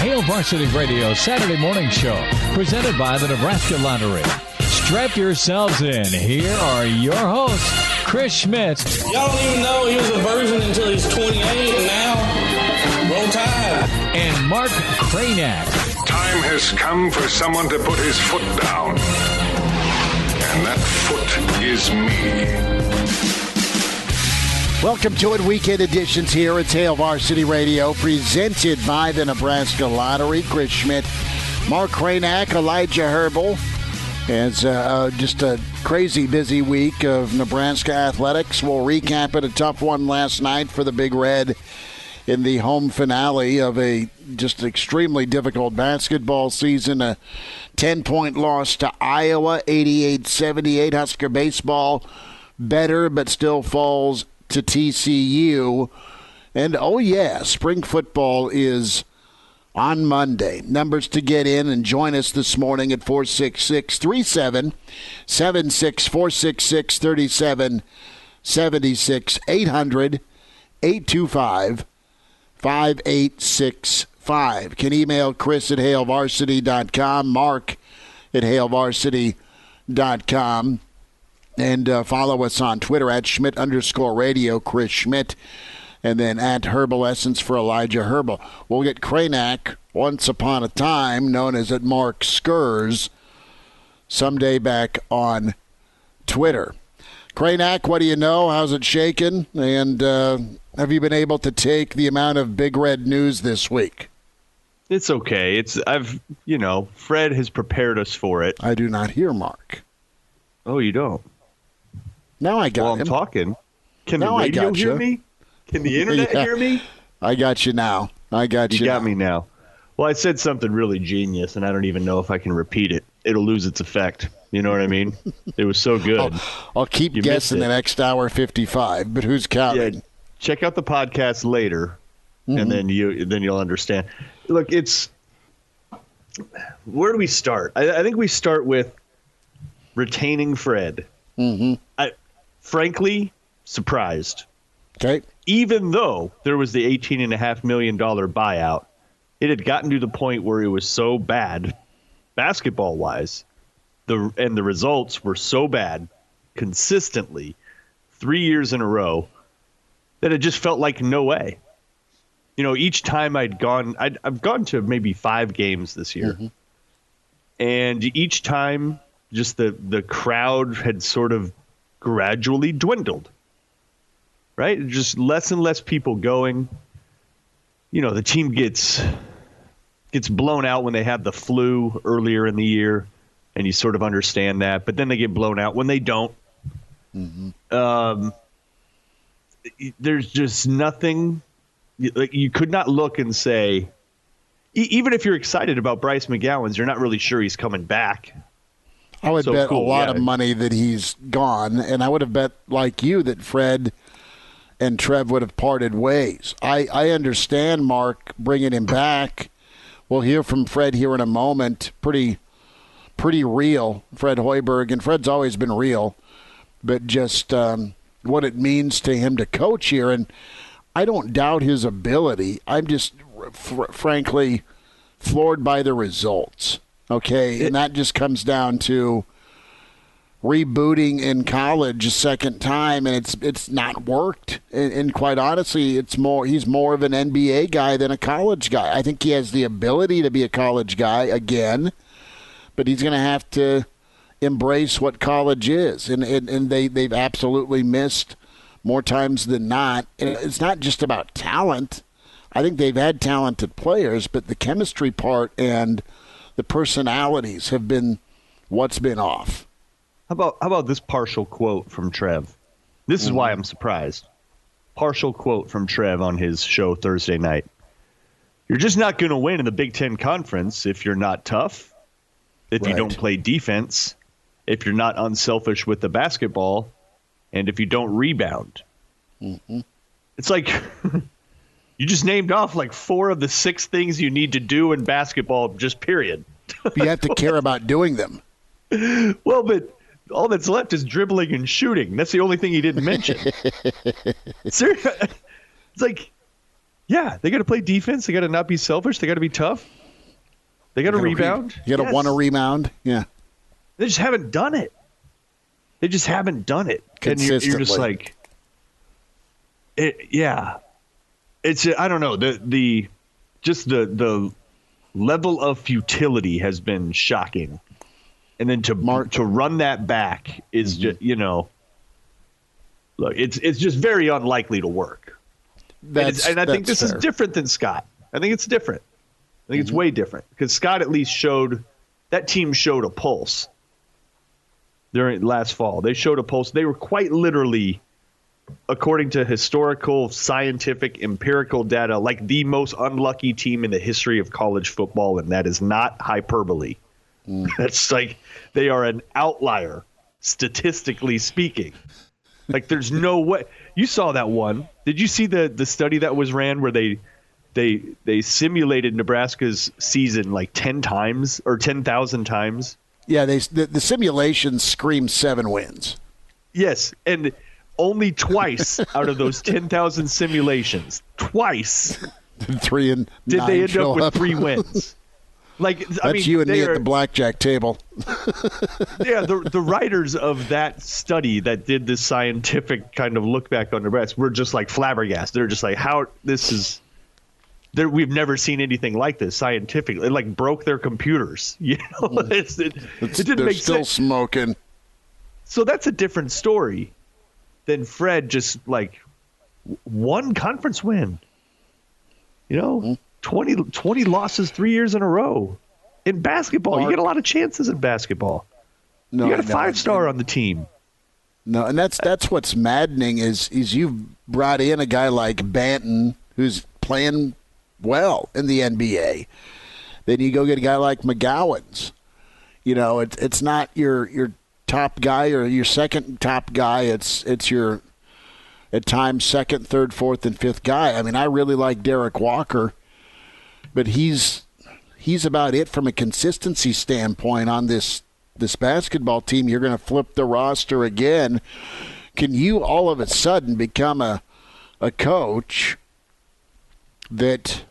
Hail Varsity Radio Saturday morning show, presented by the Nebraska Lottery. Strap yourselves in. Here are your hosts, Chris Schmidt. Y'all don't even know he was a virgin until he's 28, and now, roll tide. And Mark Cranack. Time has come for someone to put his foot down. And that foot is me. Welcome to it, weekend editions here at Hail Varsity Radio, presented by the Nebraska Lottery. Chris Schmidt, Mark Cranack, Elijah Herbel. It's just a crazy busy week of Nebraska athletics. We'll recap it, a tough one last night for the Big Red in the home finale of a just extremely difficult basketball season. A 10-point loss to Iowa, 88-78. Husker baseball better, but still falls to TCU. And, oh, yeah, spring football is on Monday. Numbers to get in and join us this morning at 466-3776, 466-3776, 800-825-5865. Can email Chris at HailVarsity.com, Mark at HailVarsity.com. And follow us on Twitter at Schmidt_radio, Chris Schmidt, and then at Herbal Essence for Elijah Herbal. We'll get Cranack, once upon a time known as at Mark Skurs, someday back on Twitter. Cranack, what do you know? How's it shaking? And have you been able to take the amount of Big Red news this week? It's okay. Fred has prepared us for it. I do not hear Mark. Oh, you don't? Now I got him. Well, I'm talking. Can now the radio hear me? Can the internet hear me? I got you now. You got me now. Well, I said something really genius, and I don't even know if I can repeat it. It'll lose its effect. You know what I mean? It was so good. I'll keep guessing the next hour 55, but who's counting? Yeah, check out the podcast later, and then you'll understand. Look, where do we start? I think we start with retaining Fred. Frankly, surprised. Okay. Even though there was the $18.5 million buyout, it had gotten to the point where it was so bad, basketball-wise, and the results were so bad consistently 3 years in a row that it just felt like no way. You know, each time I've gone to maybe 5 games this year, and each time just the crowd had sort of gradually dwindled, right? Just less and less people going. You know, the team gets blown out when they have the flu earlier in the year, and you sort of understand that. But then they get blown out when they don't. There's just nothing. You could not look and say, even if you're excited about Bryce McGowan's, you're not really sure he's coming back. I would bet a lot of money that he's gone, and I would have bet, like you, that Fred and Trev would have parted ways. I understand Mark bringing him back. We'll hear from Fred here in a moment. Pretty real, Fred Hoiberg, and Fred's always been real, but just what it means to him to coach here. And I don't doubt his ability. I'm just, frankly, floored by the results. Okay, and that just comes down to rebooting in college a second time, and it's not worked. And quite honestly, he's more of an NBA guy than a college guy. I think he has the ability to be a college guy again, but he's going to have to embrace what college is, and they've absolutely missed more times than not. And it's not just about talent. I think they've had talented players, but the chemistry part and the personalities have been what's been off. How about this partial quote from Trev? This is why I'm surprised. Partial quote from Trev on his show Thursday night. You're just not going to win in the Big Ten Conference if you're not tough, if you don't play defense, if you're not unselfish with the basketball, and if you don't rebound. It's like you just named off like 4 of the 6 things you need to do in basketball, just period. You have to care about doing them. Well, but all that's left is dribbling and shooting. That's the only thing he didn't mention. Seriously, it's like, yeah, they got to play defense. They got to not be selfish. They got to be tough. They got to rebound. You got to want to rebound. Yeah. They just haven't done it. And you're just like, It's I don't know, the level of futility has been shocking, and then to run that back is just look, it's just very unlikely to work. And I think this is different than Scott. I think it's different. I think it's way different because Scott at least that team showed a pulse during last fall. They showed a pulse. They were quite literally, according to historical, scientific, empirical data, like the most unlucky team in the history of college football, and that is not hyperbole. That's like they are an outlier, statistically speaking. Like there's no way. You saw that one. Did you see the study that was ran where they simulated Nebraska's season like 10 times or 10,000 times? Yeah, the simulations scream 7 wins. Yes, and only twice out of those 10,000 simulations, twice 3 and 9 did they end up with 3 wins. Like that's you and me at the blackjack table. Yeah, the writers of that study that did this scientific kind of look back on Nebraska were just like flabbergasted. They're just like, how this is. We've never seen anything like this scientifically. It like broke their computers. It didn't make sense. They're still smoking. So that's a different story than Fred just like one conference win. 20 losses 3 years in a row. In basketball, you get a lot of chances in basketball. You got a 5-star on the team. No, and that's what's maddening is you've brought in a guy like Banton who's playing well in the NBA. Then you go get a guy like McGowan's. It's not your top guy or your second top guy. It's your at times second, third, fourth, and fifth guy. I mean, I really like Derek Walker, but he's about it from a consistency standpoint on this basketball team. You're going to flip the roster again. Can you all of a sudden become a coach that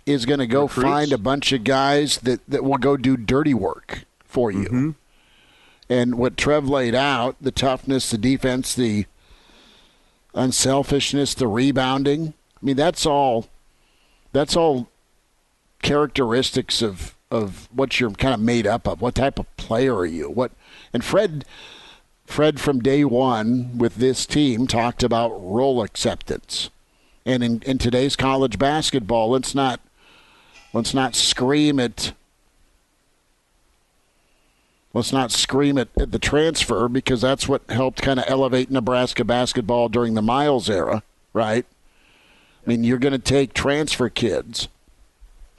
is going to go find a bunch of guys that will go do dirty work for you? Mm-hmm. And what Trev laid out, the toughness, the defense, the unselfishness, the rebounding, I mean, that's all characteristics of what you're kind of made up of. What type of player are you? And Fred from day one with this team talked about role acceptance. And in today's college basketball, let's not scream at the transfer, because that's what helped kind of elevate Nebraska basketball during the Miles era, right? I mean, you're going to take transfer kids,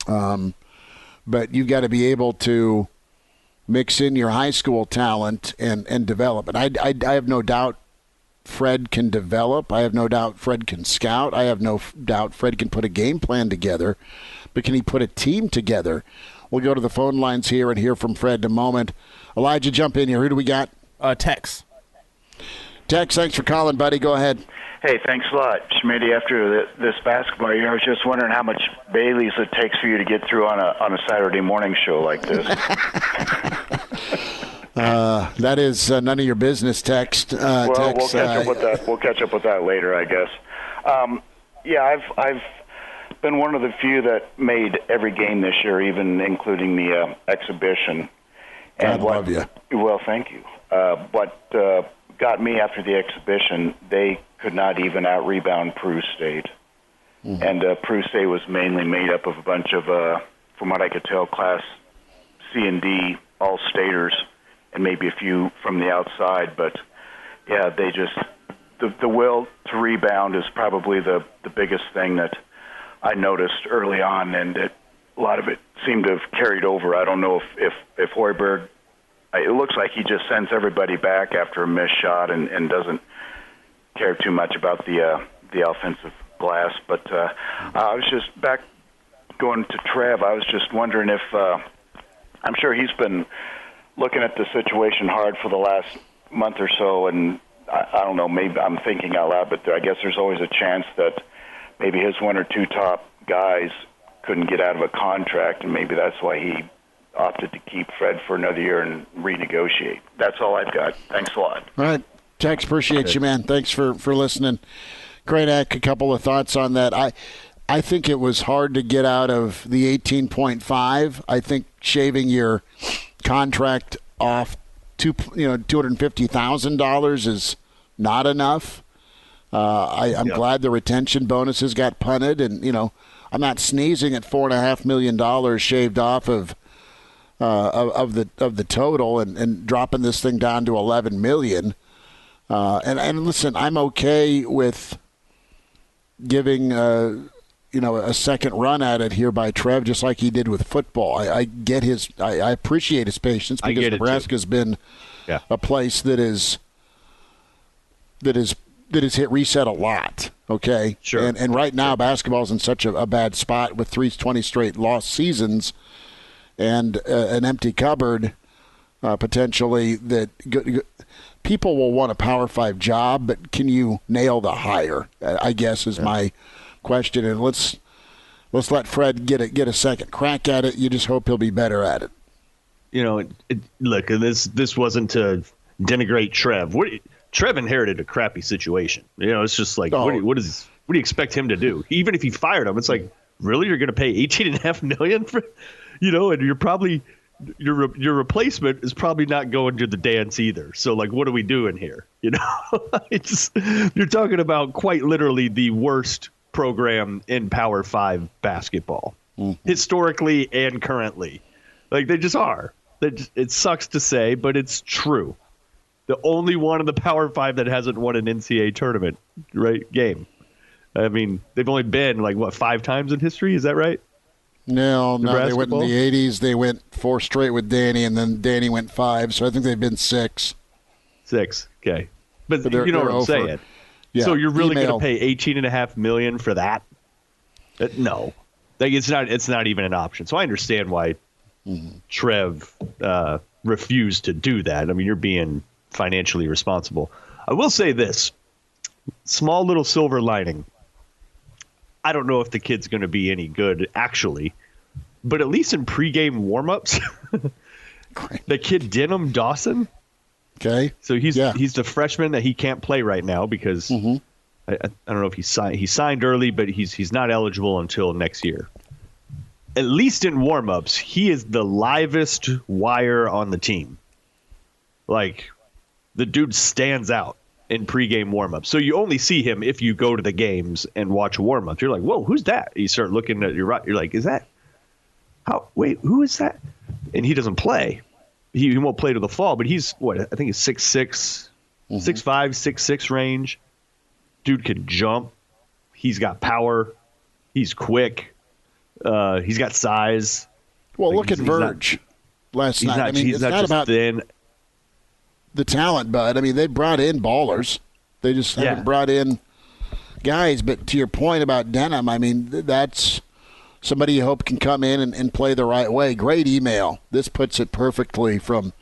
but you've got to be able to mix in your high school talent and develop it. I have no doubt Fred can develop. I have no doubt Fred can scout. I have no doubt Fred can put a game plan together. But can he put a team together? We'll go to the phone lines here and hear from Fred in a moment. Elijah, jump in here. Who do we got? Tex. Tex, thanks for calling, buddy. Go ahead. Hey, thanks a lot. Schmitty, after this basketball year, I was just wondering how much Bailey's it takes for you to get through on a Saturday morning show like this. That is none of your business, Tex. Well, Tex, we'll catch up with that. We'll catch up with that later, I guess. I've been one of the few that made every game this year, even including the exhibition. And I love you. Well, thank you. What got me after the exhibition, they could not even out-rebound Peru State. Mm-hmm. And Peru State was mainly made up of a bunch of, from what I could tell, Class C and D all-staters, and maybe a few from the outside. But, yeah, they just the will to rebound is probably the biggest thing that I noticed early on, and a lot of it seemed to have carried over. I don't know if Hoiberg, it looks like he just sends everybody back after a missed shot and doesn't care too much about the offensive glass. But I was just back going to Trev. I was just wondering if I'm sure he's been looking at the situation hard for the last month or so, and I don't know, maybe I'm thinking out loud, but I guess there's always a chance that maybe his one or two top guys couldn't get out of a contract, and maybe that's why he opted to keep Fred for another year and renegotiate. That's all I've got. Thanks a lot. All right. Tex, appreciate you, man. Thanks for listening. Great act. A couple of thoughts on that. I think it was hard to get out of the 18.5. I think shaving your contract off $250,000 is not enough. I'm glad the retention bonuses got punted, and I'm not sneezing at $4.5 million shaved off of the total and dropping this thing down to $11 million. And listen, I'm okay with giving a second run at it here by Trev, just like he did with football. I get I appreciate his patience, because Nebraska's been a place that has hit reset a lot. Okay, sure. And right now, basketball's in such a bad spot with 20 straight lost seasons and an empty cupboard potentially, that people will want a Power 5 job, but can you nail the hire? I guess is my question. And let's let Fred get a second crack at it. You just hope he'll be better at it. Look, this wasn't to denigrate Trev. Trev inherited a crappy situation. It's just like, what do you expect him to do? Even if he fired him, it's like, really, you're going to pay $18.5 million for, and you're probably your replacement is probably not going to the dance either. So like, what are we doing here? You're talking about quite literally the worst program in Power 5 basketball, historically and currently. Like, they just are. It sucks to say, but it's true. The only one in the Power 5 that hasn't won an NCAA tournament game. I mean, they've only been 5 times in history. Is that right? No, they went in the 80s. They went 4 straight with Danny, and then Danny went 5. So I think they've been 6. 6, okay. But you know what I'm saying. Yeah. So you're really going to pay $18.5 million for that? No, it's not even an option. So I understand why Trev refused to do that. I mean, you're being financially responsible. I will say this small little silver lining. I don't know if the kid's going to be any good, actually, but at least in pregame warmups, the kid Denham Dawson. Okay. So he's the freshman that he can't play right now because I don't know if he signed early, but he's not eligible until next year. At least in warmups, he is the livest wire on the team. Like, the dude stands out in pregame warmups. So you only see him if you go to the games and watch warmups. You're like, whoa, who's that? You start looking at your right. You're like, is that? Who is that? And he doesn't play. He won't play to the fall, but he's I think he's 6'6", 6'5", 6'6" range. Dude can jump. He's got power. He's quick. He's got size. Well, look at Verge last night. He's not about thin. The talent, bud. I mean, they brought in ballers. They just haven't brought in guys. But to your point about Denham, I mean, that's somebody you hope can come in and play the right way. Great email. This puts it perfectly from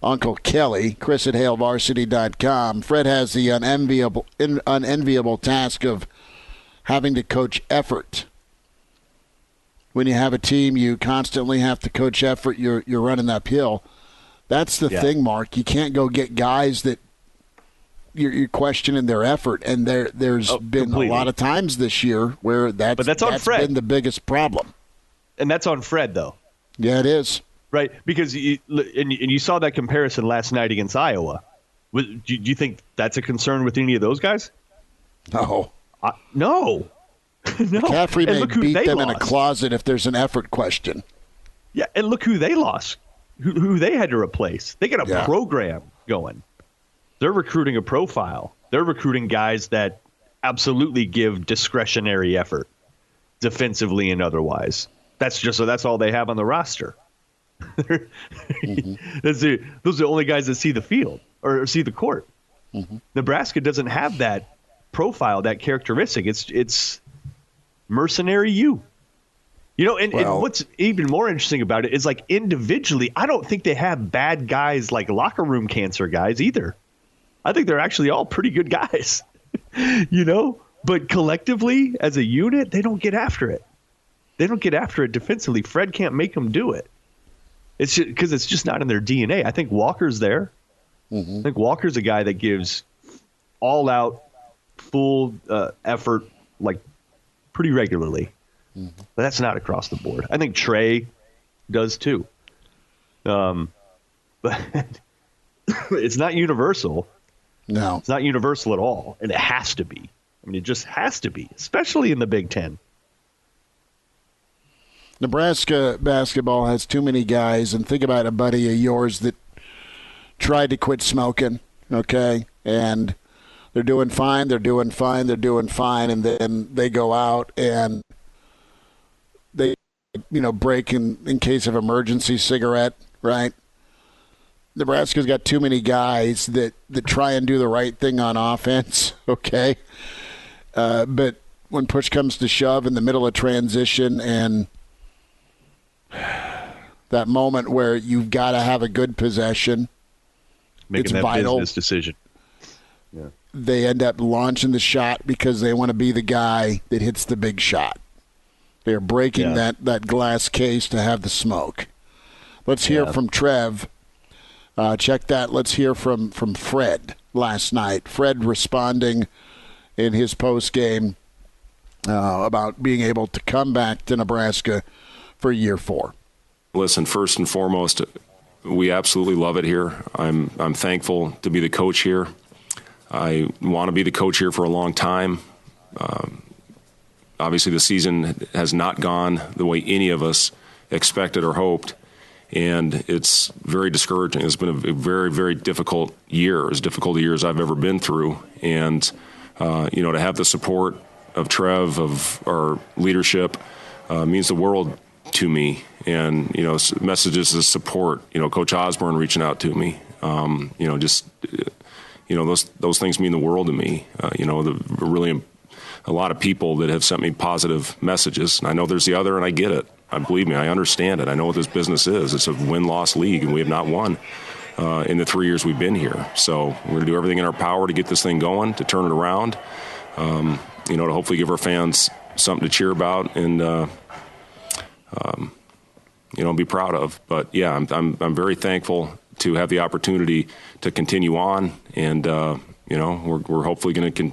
Uncle Kelly, Chris at HaleVarsity.com. Fred has the unenviable task of having to coach effort. When you have a team, you constantly have to coach effort. You're running uphill. That's the thing, Mark. You can't go get guys that you're questioning their effort, and there's been completely. A lot of times this year where that's been the biggest problem. And that's on Fred, though. Yeah, it is. Right, because you saw that comparison last night against Iowa. Do you think that's a concern with any of those guys? No. No. McCaffrey may beat them in a closet if there's an effort question. Yeah, and look who they lost. Who they had to replace. They got a program going. They're recruiting a profile. They're recruiting guys that absolutely give discretionary effort, defensively and otherwise. That's all they have on the roster. Those are the only guys that see the field or see the court. Nebraska doesn't have that profile, that characteristic. It's mercenary you. And what's even more interesting about it is, like, individually, I don't think they have bad guys like locker room cancer guys either. I think they're actually all pretty good guys, but collectively as a unit, they don't get after it. they don't get after it defensively. Fred can't make them do it. It's because it's just not in their DNA. I think Walker's there. I think Walker's a guy that gives all-out, full effort, like pretty regularly. But that's not across the board. I think Trey does too. But it's not universal. No. It's not universal at all, and it has to be. I mean, it just has to be, especially in the Big Ten. Nebraska basketball has too many guys, and think about a buddy of yours that tried to quit smoking, okay? And they're doing fine, and then they go out and they, break in case of emergency cigarette, right? Nebraska's got too many guys that try and do the right thing on offense, okay? But when push comes to shove in the middle of transition and that moment where you've got to have a good possession, making that vital. Business decision. Yeah. They end up launching the shot because they want to be the guy that hits the big shot. They're breaking that glass case to have the smoke. Let's hear from Trev. Check that. Let's hear from Fred last night. Fred responding in his post game about being able to come back to Nebraska for year 4. Listen, first and foremost, we absolutely love it here. I'm thankful to be the coach here. I want to be the coach here for a long time. Obviously, the season has not gone the way any of us expected or hoped, and it's very discouraging. It's been a very, very difficult year, as difficult a year as I've ever been through. And, to have the support of Trev, of our leadership, means the world to me. And, messages of support, Coach Osborne reaching out to me, those things mean the world to me. Really a lot of people that have sent me positive messages. And I know there's the other, and I get it. Believe me, I understand it. I know what this business is. It's a win-loss league, and we have not won in the 3 years we've been here. So we're going to do everything in our power to get this thing going, to turn it around, to hopefully give our fans something to cheer about and, be proud of. But, yeah, I'm very thankful to have the opportunity to continue on, and, we're hopefully going to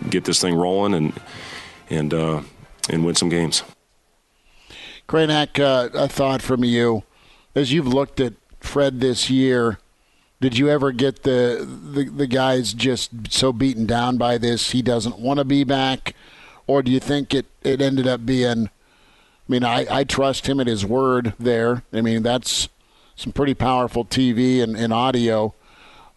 get this thing rolling and win some games. Kranak, a thought from you. As you've looked at Fred this year, did you ever get the guys just so beaten down by this he doesn't want to be back? Or do you think it ended up being, I trust him at his word there. That's some pretty powerful TV and audio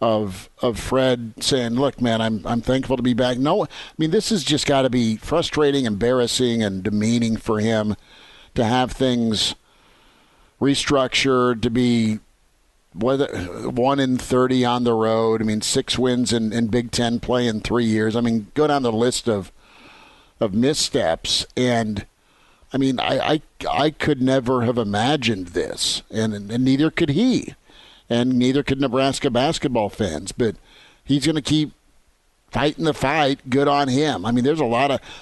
of Fred saying, look, man, I'm thankful to be back. No, this has just got to be frustrating, embarrassing, and demeaning for him to have things restructured, to be 1-30 on the road. 6 wins in Big Ten play in 3 years. Go down the list of missteps. And, I could never have imagined this, and neither could he, and neither could Nebraska basketball fans. But he's going to keep fighting the fight. Good on him.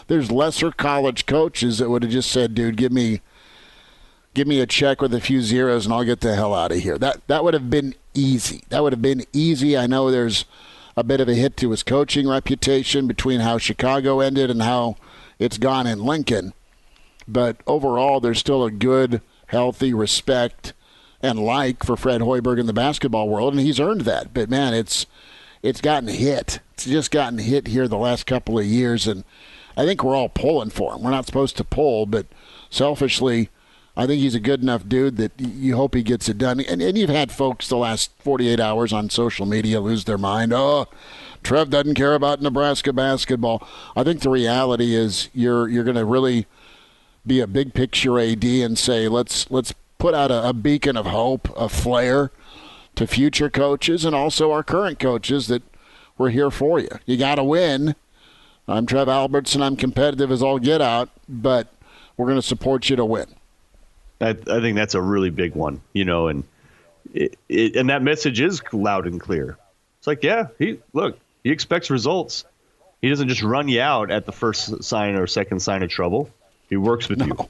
There's lesser college coaches that would have just said, dude, give me a check with a few zeros and I'll get the hell out of here. That would have been easy. I know there's a bit of a hit to his coaching reputation between how Chicago ended and how it's gone in Lincoln. But overall, there's still a good, healthy respect and like for Fred Hoiberg in the basketball world, and he's earned that. But, man, it's gotten hit. It's just gotten hit here the last couple of years, and I think we're all pulling for him. We're not supposed to pull, but selfishly, I think he's a good enough dude that you hope he gets it done. And you've had folks the last 48 hours on social media lose their mind. Oh, Trev doesn't care about Nebraska basketball. I think the reality is you're going to really be a big picture AD and say, let's put out a beacon of hope, a flare to future coaches and also our current coaches that we're here for you. You got to win. I'm Trev Albertson. I'm competitive as all get out, but we're going to support you to win. I think that's a really big one, and and that message is loud and clear. It's like, he expects results. He doesn't just run you out at the first sign or second sign of trouble. He works with you.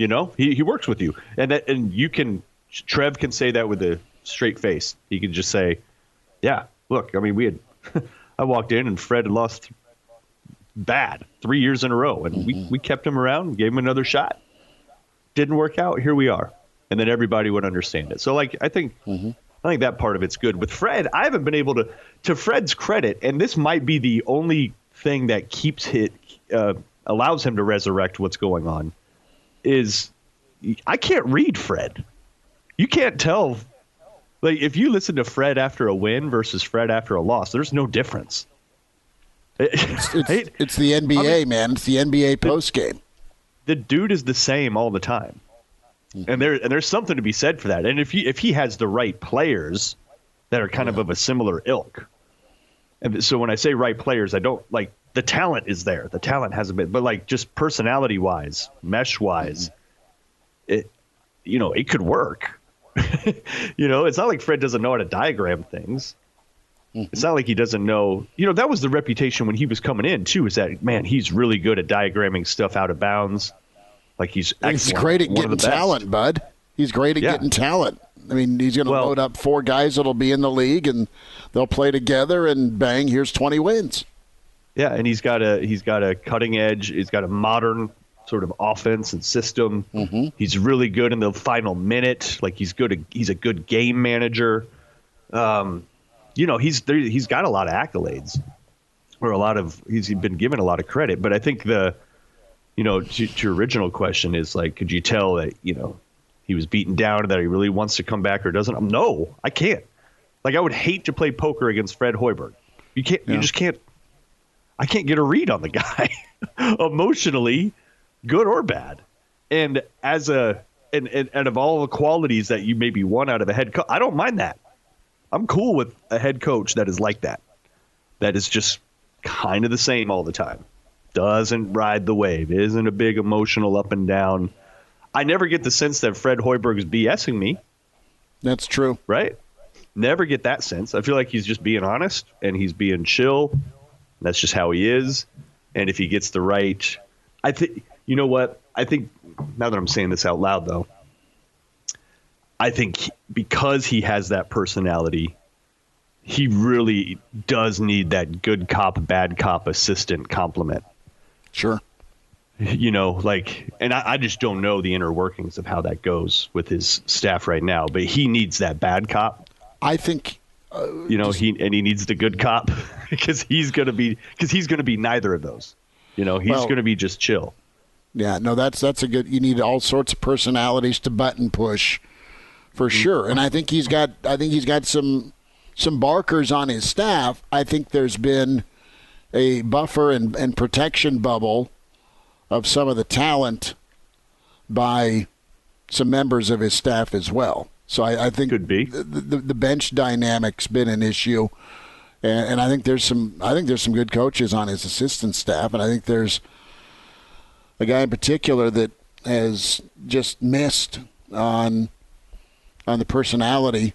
You know, he works with you, and you can. Trev can say that with a straight face. He can just say, "Yeah, look, I mean, we had." I walked in and Fred had lost bad 3 years in a row, and we kept him around, gave him another shot. Didn't work out. Here we are, and then everybody would understand it. So, like, I think that part of it's good. With Fred, I haven't been able to Fred's credit, and this might be the only thing that keeps allows him to resurrect what's going on. Is I can't read Fred. You can't tell. Like, if you listen to Fred after a win versus Fred after a loss, there's no difference. It's the NBA, man. It's the NBA post game. The dude is the same all the time, and there's something to be said for that. And if he has the right players that are kind of a similar ilk, and so when I say right players, I don't like the talent is there. The talent hasn't been, but like just personality wise, mesh wise, it could work. It's not like Fred doesn't know how to diagram things. It's not like he doesn't know. That was the reputation when he was coming in too. Is that, man, he's really good at diagramming stuff out of bounds. Like he's great at getting talent, bud. He's great at getting talent. I mean, he's going to load up 4 guys that'll be in the league, and they'll play together, and bang, here's 20 wins. Yeah, and he's got a cutting edge. He's got a modern sort of offense and system. He's really good in the final minute. Like he's a good game manager. He's got a lot of accolades, or he's been given a lot of credit. But I think to your original question is like, could you tell that he was beaten down, that he really wants to come back or doesn't? No, I can't. Like, I would hate to play poker against Fred Hoiberg. You can't. You just can't. I can't get a read on the guy emotionally, good or bad. And and of all the qualities that you maybe want out of a head coach, I don't mind that. I'm cool with a head coach that is like that. That is just kind of the same all the time. Doesn't ride the wave. Isn't a big emotional up and down. I never get the sense that Fred Hoiberg is BSing me. That's true. Right? Never get that sense. I feel like he's just being honest and he's being chill. That's just how he is. And if he gets the right, I think, you know what? I think, now that I'm saying this out loud, though, I think because he has that personality, he really does need that good cop, bad cop assistant compliment. Sure. And I just don't know the inner workings of how that goes with his staff right now, but he needs that bad cop. I think, he needs the good cop because he's going to be neither of those. He's going to be just chill. Yeah, no, that's a good. You need all sorts of personalities to button push, for sure. And I think he's got some barkers on his staff. I think there's been a buffer and protection bubble of some of the talent by some members of his staff as well. So I think could be the bench dynamic's been an issue, and I think there's some good coaches on his assistant staff, and I think there's a guy in particular that has just missed on the personality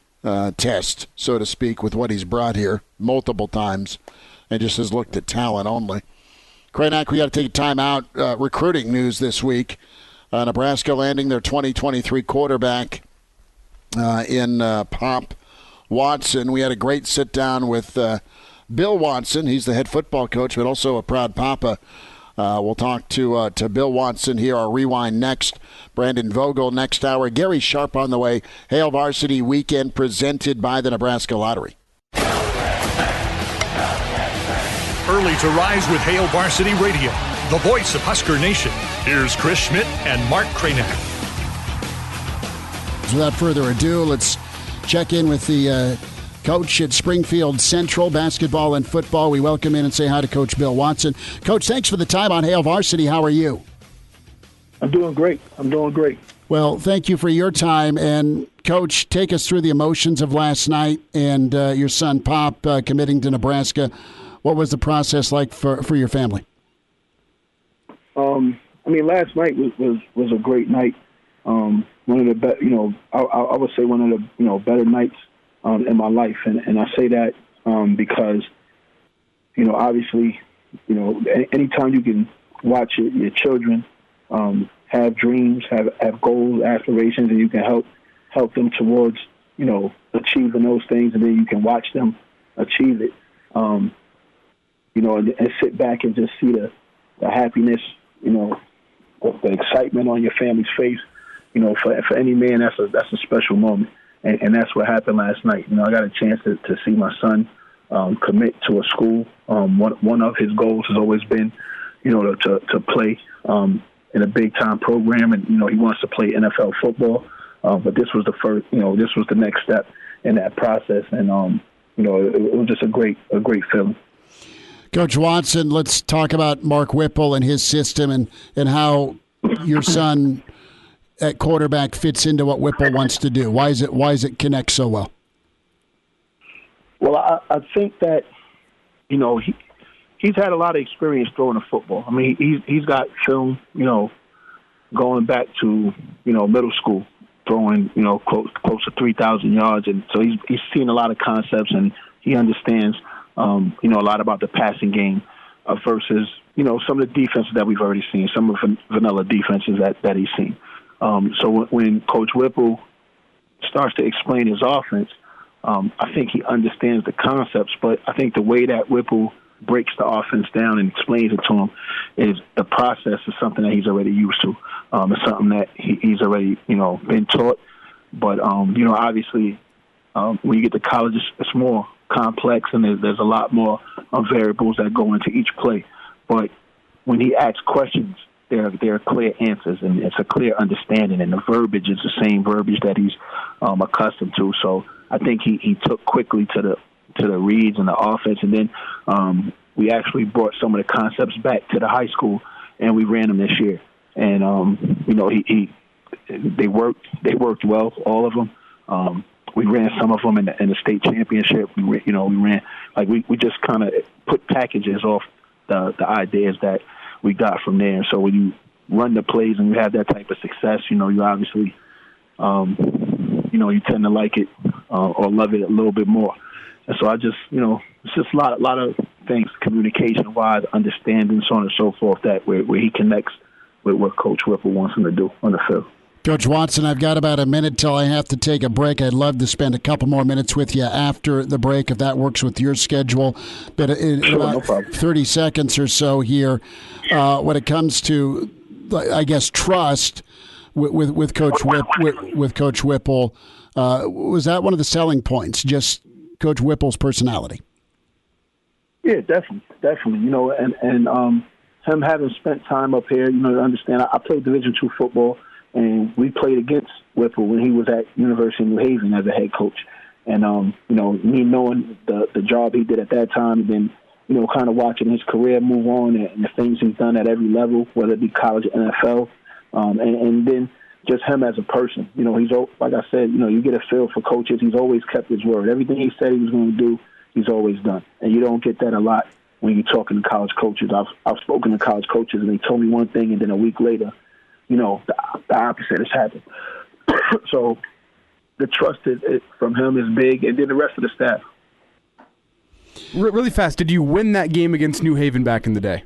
test, so to speak, with what he's brought here multiple times, and just has looked at talent only. Cranack, we got to take time out. Recruiting news this week. Nebraska landing their 2023 quarterback in Pop Watson. We had a great sit-down with Bill Watson. He's the head football coach, but also a proud papa. We'll talk to Bill Watson here. Our rewind next. Brandon Vogel next hour. Gary Sharp on the way. Hail Varsity Weekend presented by the Nebraska Lottery. Early to rise with Hail Varsity Radio, the voice of Husker Nation. Here's Chris Schmidt and Mark Cranack. Without further ado, let's check in with the coach at Springfield Central basketball and football. We welcome in and say hi to Coach Bill Watson. Coach, thanks for the time on Hail Varsity. How are you? I'm doing great. Well, thank you for your time. And, Coach, take us through the emotions of last night and your son, Pop, committing to Nebraska. What was the process like for your family? Last night was a great night. One of the I would say one of the better nights in my life, and I say that because obviously anytime you can watch your children have dreams, have goals, aspirations, and you can help them towards, achieving those things, and then you can watch them achieve it. And sit back and just see the happiness, the excitement on your family's face. For any man, that's a special moment, and that's what happened last night. I got a chance to see my son commit to a school. One of his goals has always been, to play in a big time program, and he wants to play NFL football. But this was the first, this was the next step in that process, and it was just a great feeling. Coach Watson, let's talk about Mark Whipple and his system and how your son at quarterback fits into what Whipple wants to do. Why is it connect so well? Well, I think that, he's had a lot of experience throwing a football. I mean, he's got film, going back to, middle school, throwing, close to 3,000 yards. And so he's seen a lot of concepts, and he understands, a lot about the passing game versus, some of the defenses that we've already seen, some of the vanilla defenses that he's seen. So when Coach Whipple starts to explain his offense, I think he understands the concepts, but I think the way that Whipple breaks the offense down and explains it to him is the process is something that he's already used to. It's something that he's already, been taught. But, obviously, when you get to college, it's more complex, and there's a lot more variables that go into each play. But when he asks questions, there are clear answers, and it's a clear understanding, and the verbiage is the same verbiage that he's accustomed to. So I think he took quickly to the reads and the offense, and then we actually brought some of the concepts back to the high school, and we ran them this year. And they worked well, all of them. We ran some of them in the state championship. We ran we just kind of put packages off the ideas that we got from there. So when you run the plays and you have that type of success, you obviously, you tend to like it or love it a little bit more. And so I just, it's just a lot of things, communication-wise, understanding, so on and so forth, that where he connects with what Coach Whipple wants him to do on the field. Coach Watson, I've got about a minute till I have to take a break. I'd love to spend a couple more minutes with you after the break, if that works with your schedule. But in about 30 seconds or so here, when it comes to, I guess, trust with Coach Whipple, was that one of the selling points, just Coach Whipple's personality? Yeah, definitely. And him having spent time up here, to understand, I played Division II football, and we played against Whipple when he was at University of New Haven as a head coach. And, me knowing the job he did at that time, and then, kind of watching his career move on and the things he's done at every level, whether it be college or NFL, and then just him as a person. He's, like I said, you get a feel for coaches. He's always kept his word. Everything he said he was going to do, he's always done. And you don't get that a lot when you're talking to college coaches. I've spoken to college coaches, and they told me one thing, and then a week later, the opposite has happened. So the trust from him is big, and then the rest of the staff. Really fast, did you win that game against New Haven back in the day?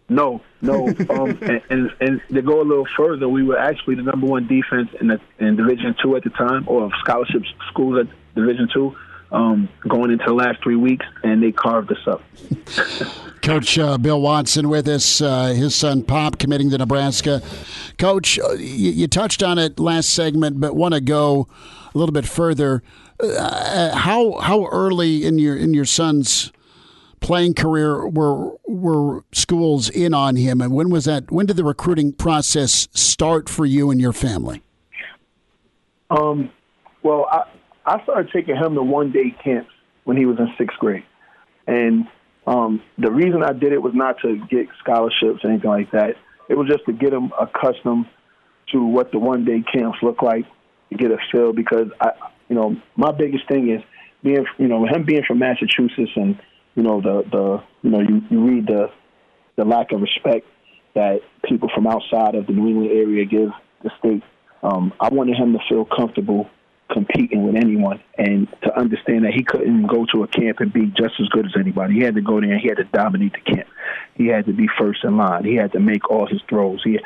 No. And to go a little further, we were actually the number one defense in Division II at the time, or scholarship schools at Division II, going into the last 3 weeks, and they carved us up. Coach Bill Watson with us, his son Pop committing to Nebraska. Coach, you touched on it last segment, but want to go a little bit further. How early in your son's playing career were schools in on him, and when was that? When did the recruiting process start for you and your family? Well, I started taking him to one-day camps when he was in 6th grade, and the reason I did it was not to get scholarships or anything like that. It was just to get him accustomed to what the one-day camps look like, to get a feel, because my biggest thing is him being from Massachusetts, and you read the lack of respect that people from outside of the New England area give the state. I wanted him to feel comfortable competing with anyone, and to understand that he couldn't go to a camp and be just as good as anybody. He had to go there and he had to dominate the camp. he had to be first in line. He had to make all his throws. He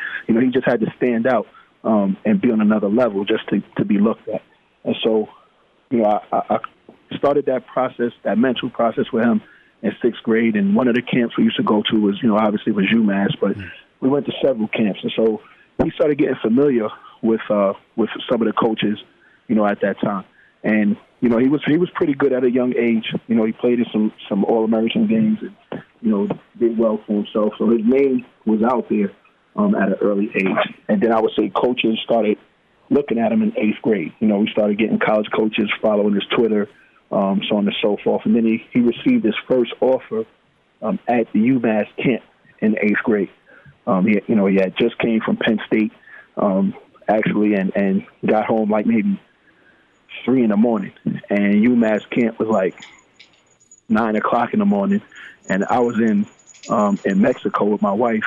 just had to stand out and be on another level just to be looked at. And so, I started that process, that mental process with him in 6th grade. And one of the camps we used to go to was, obviously was UMass, but we went to several camps. And so he started getting familiar with some of the coaches, at that time. And, he was pretty good at a young age. He played in some All-American games and, did well for himself. So his name was out there at an early age. And then I would say coaches started looking at him in 8th grade. We started getting college coaches following his Twitter, so on and so forth. And then he received his first offer at the UMass camp in 8th grade. He had just came from Penn State, actually, and got home like maybe 3 in the morning. And UMass camp was like 9 o'clock in the morning. And I was in Mexico with my wife.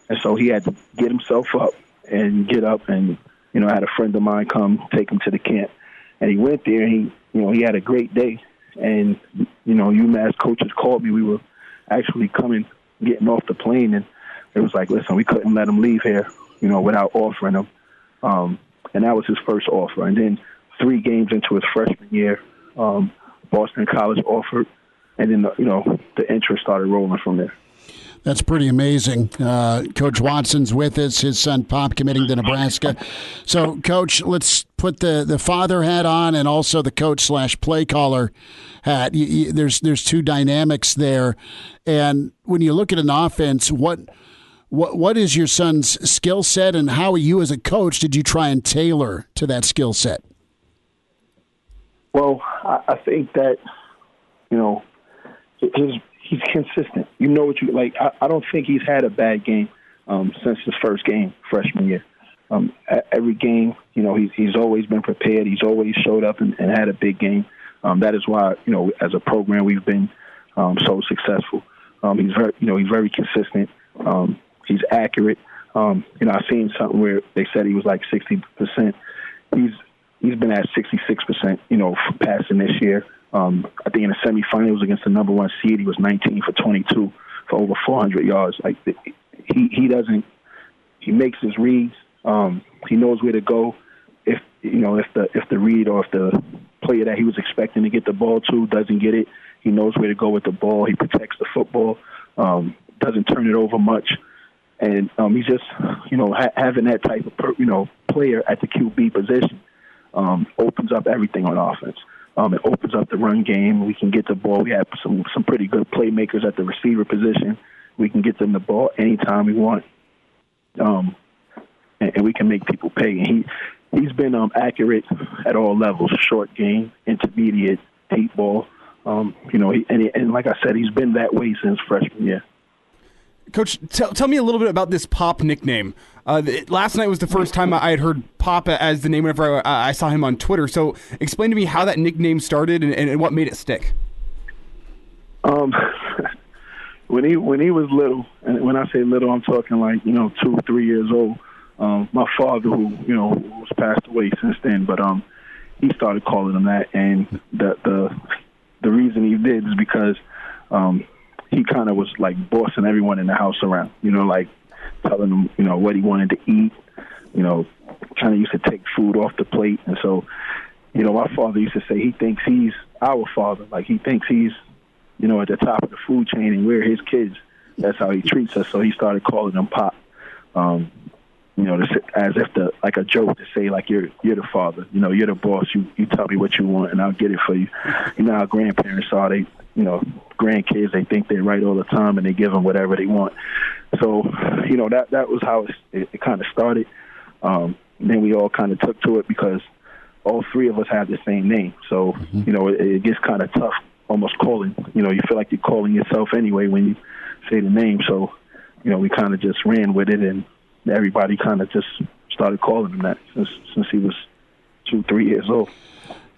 And so he had to get himself up and get up and, I had a friend of mine come take him to the camp. And he went there and he had a great day. And, UMass coaches called me. We were actually getting off the plane. And it was like, listen, we couldn't let him leave here, without offering him. And that was his first offer. And then 3 games into his freshman year, Boston College offered. And then, the interest started rolling from there. That's pretty amazing. Coach Watson's with us, his son Pop committing to Nebraska. So, Coach, let's put the father hat on and also the coach/play caller hat. There's 2 dynamics there. And when you look at an offense, what is your son's skill set, and how you as a coach did you try and tailor to that skill set? Well, I think that, he's consistent. You know what you like. I don't think he's had a bad game since his first game freshman year. Every game, he's always been prepared. He's always showed up and had a big game. That is why, as a program, we've been so successful. He's very consistent. He's accurate. I've seen something where they said he was like 60%. He's been at 66%, passing this year. I think in the semifinals against the number 1 seed, he was 19 for 22 for over 400 yards. Like he makes his reads. He knows where to go. If the read or if the player that he was expecting to get the ball to doesn't get it, he knows where to go with the ball. He protects the football. Doesn't turn it over much. And he's just, having that type of, player at the QB position opens up everything on offense. It opens up the run game. We can get the ball. We have some pretty good playmakers at the receiver position. We can get them the ball anytime we want, and we can make people pay. And he's been accurate at all levels: short game, intermediate, deep ball. And like I said, he's been that way since freshman year. Coach, tell me a little bit about this Pop nickname. Last night was the first time I had heard Pop as the name whenever I saw him on Twitter. So explain to me how that nickname started and what made it stick. When he was little, and when I say little, I'm talking like 2 or 3 years old. My father, who's passed away since then, but he started calling him that, and the reason he did is because he kind of was like bossing everyone in the house around, like telling them, what he wanted to eat, kind of used to take food off the plate. And so, my father used to say he thinks he's our father. Like he thinks he's, at the top of the food chain and we're his kids. That's how he treats us. So he started calling them Pop, as if like a joke to say like, you're the father, you're the boss. You tell me what you want and I'll get it for you. How grandparents are, they, grandkids, they think they're right all the time and they give them whatever they want. So, that was how it kind of started. Then we all kind of took to it because all 3 of us have the same name. So, it gets kind of tough almost calling. You feel like you're calling yourself anyway when you say the name. So, we kind of just ran with it and everybody kind of just started calling him that since he was 2, 3 years old.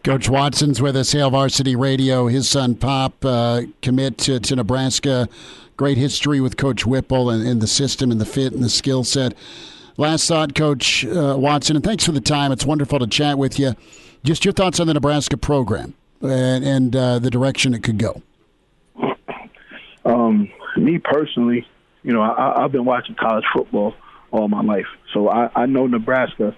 Coach Watson's with us, Hail Varsity Radio. His son, Pop, commit to Nebraska. Great history with Coach Whipple and the system and the fit and the skill set. Last thought, Coach Watson, and thanks for the time. It's wonderful to chat with you. Just your thoughts on the Nebraska program and the direction it could go. Me personally, I've been watching college football all my life, so I know Nebraska,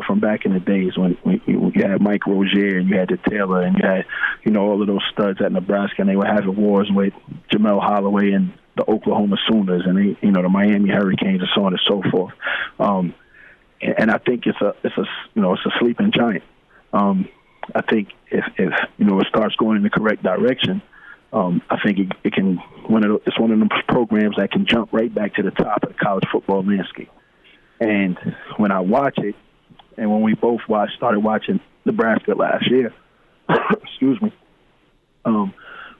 from back in the days when you had Mike Rozier and you had the Taylor and you had, all of those studs at Nebraska, and they were having wars with Jamel Holloway and the Oklahoma Sooners and the Miami Hurricanes and so on and so forth. And I think it's a sleeping giant. I think if it starts going in the correct direction, I think it can. It's one of them programs that can jump right back to the top of the college football landscape. And when I watch it, and when we both started watching Nebraska last year, excuse me,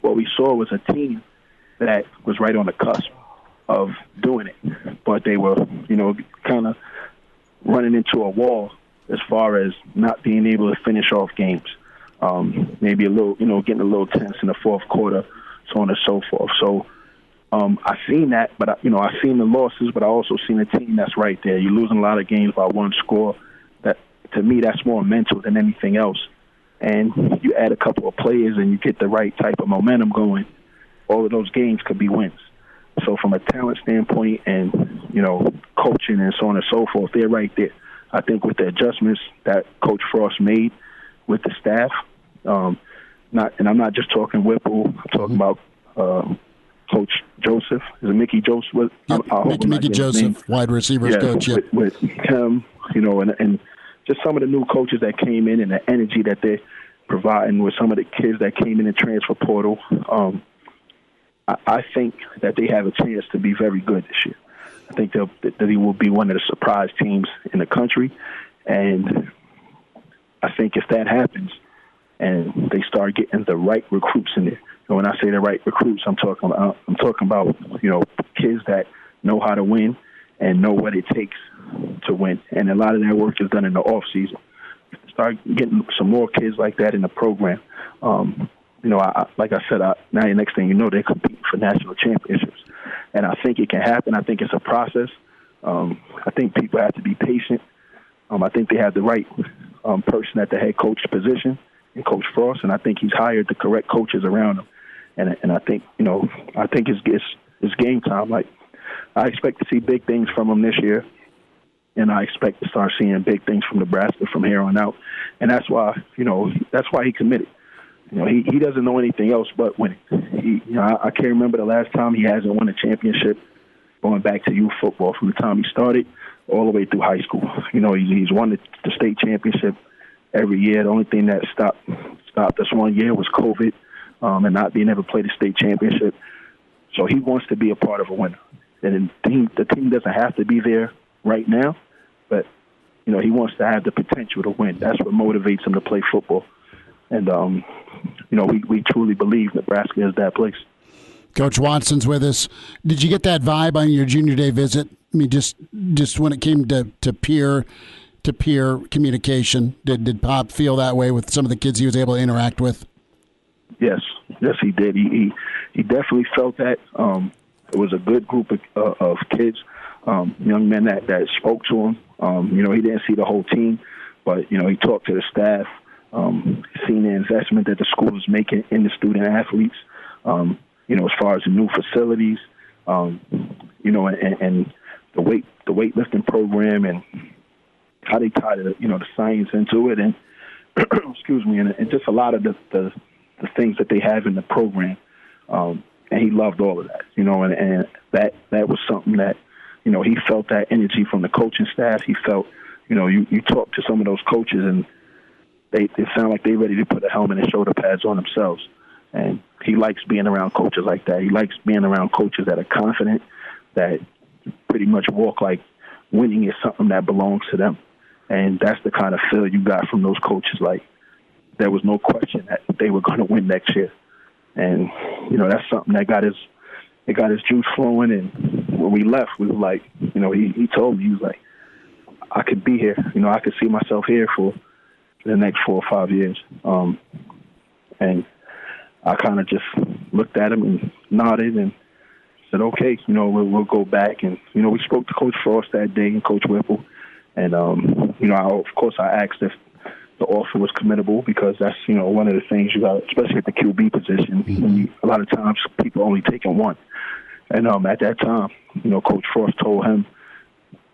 what we saw was a team that was right on the cusp of doing it, but they were, kind of running into a wall as far as not being able to finish off games. Maybe a little, getting a little tense in the fourth quarter, so on and so forth. So I've seen that, but I've seen the losses, but I also seen a team that's right there. You're losing a lot of games by one score. That, to me, that's more mental than anything else. And you add a couple of players and you get the right type of momentum going, all of those games could be wins. So from a talent standpoint and, coaching and so on and so forth, they're right there. I think with the adjustments that Coach Frost made with the staff, and I'm not just talking Whipple, I'm talking about Coach Joseph. Is it Mickey Joseph? Yep, Mickey Joseph, wide receivers coach. Yep. With him, and just some of the new coaches that came in and the energy that they're providing with some of the kids that came in the transfer portal. I think that they have a chance to be very good this year. I think that they will be one of the surprise teams in the country, and I think if that happens and they start getting the right recruits in there, and when I say the right recruits, I'm talking about kids that know how to win and know what it takes to win, and a lot of that work is done in the off season. Start getting some more kids like that in the program. Like I said, now the next thing you know, they're competing for national championships. And I think it can happen. I think it's a process. I think people have to be patient. I think they have the right person at the head coach position in Coach Frost, and I think he's hired the correct coaches around him. And I think, I think it's game time. Like, I expect to see big things from him this year, and I expect to start seeing big things from Nebraska from here on out. And that's why he committed. He doesn't know anything else but winning. I can't remember the last time he hasn't won a championship going back to youth football from the time he started all the way through high school. He's won the state championship every year. The only thing that stopped us one year was COVID and not being able to play the state championship. So he wants to be a part of a winner. And the team doesn't have to be there right now, but, he wants to have the potential to win. That's what motivates him to play football. And, we truly believe Nebraska is that place. Coach Watson's with us. Did you get that vibe on your junior day visit? I mean, just when it came to peer communication, did Pop feel that way with some of the kids he was able to interact with? Yes, he did. He definitely felt that. It was a good group of kids, young men that spoke to him. He didn't see the whole team, but, he talked to the staff. Seen the investment that the school is making in the student athletes, as far as the new facilities, and the weightlifting program and how they tie the science into it, and excuse me, and just a lot of the things that they have in the program, and he loved all of that, and that was something that, he felt that energy from the coaching staff. He felt, you talk to some of those coaches and they sound like they're ready to put a helmet and shoulder pads on themselves. And he likes being around coaches like that. He likes being around coaches that are confident, that pretty much walk like winning is something that belongs to them. And that's the kind of feel you got from those coaches. Like, there was no question that they were going to win next year. And, that's something that got his juice flowing. And when we left, we were like, he told me, he was like, I could be here. I could see myself here for the next 4 or 5 years. And I kind of just looked at him and nodded and said, okay, we'll go back. And, we spoke to Coach Frost that day and Coach Whipple. And, of course I asked if the offer was committable, because that's, one of the things you got, especially at the QB position. A lot of times people only taking one. And at that time, Coach Frost told him,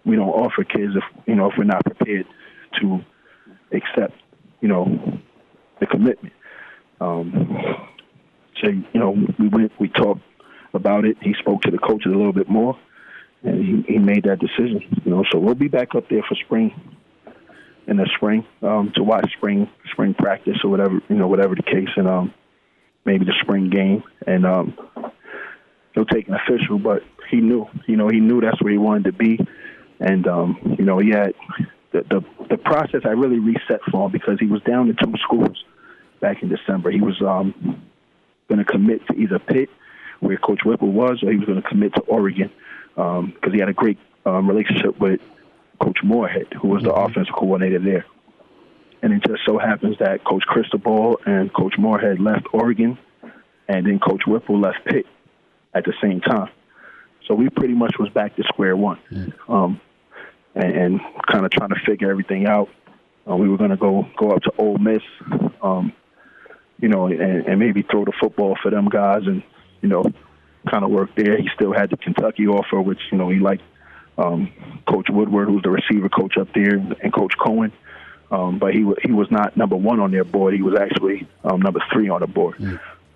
we don't offer kids if we're not prepared to accept, the commitment. So, we talked about it. He spoke to the coaches a little bit more, and he made that decision. So we'll be back up there for spring, in the spring, to watch spring practice or whatever the case, and maybe the spring game. And he'll take an official, but he knew that's where he wanted to be. And, he had the process I really reset for him because he was down to 2 schools back in December. He was going to commit to either Pitt, where Coach Whipple was, or he was going to commit to Oregon because he had a great relationship with Coach Moorhead, who was the offensive coordinator there. And it just so happens that Coach Cristobal and Coach Moorhead left Oregon, and then Coach Whipple left Pitt at the same time. So we pretty much was back to square one, and kind of trying to figure everything out. We were going to go up to Ole Miss, and maybe throw the football for them guys and, kind of work there. He still had the Kentucky offer, which, he liked Coach Woodward, who's the receiver coach up there, and Coach Cohen. But he was not number 1 on their board. He was actually number 3 on the board.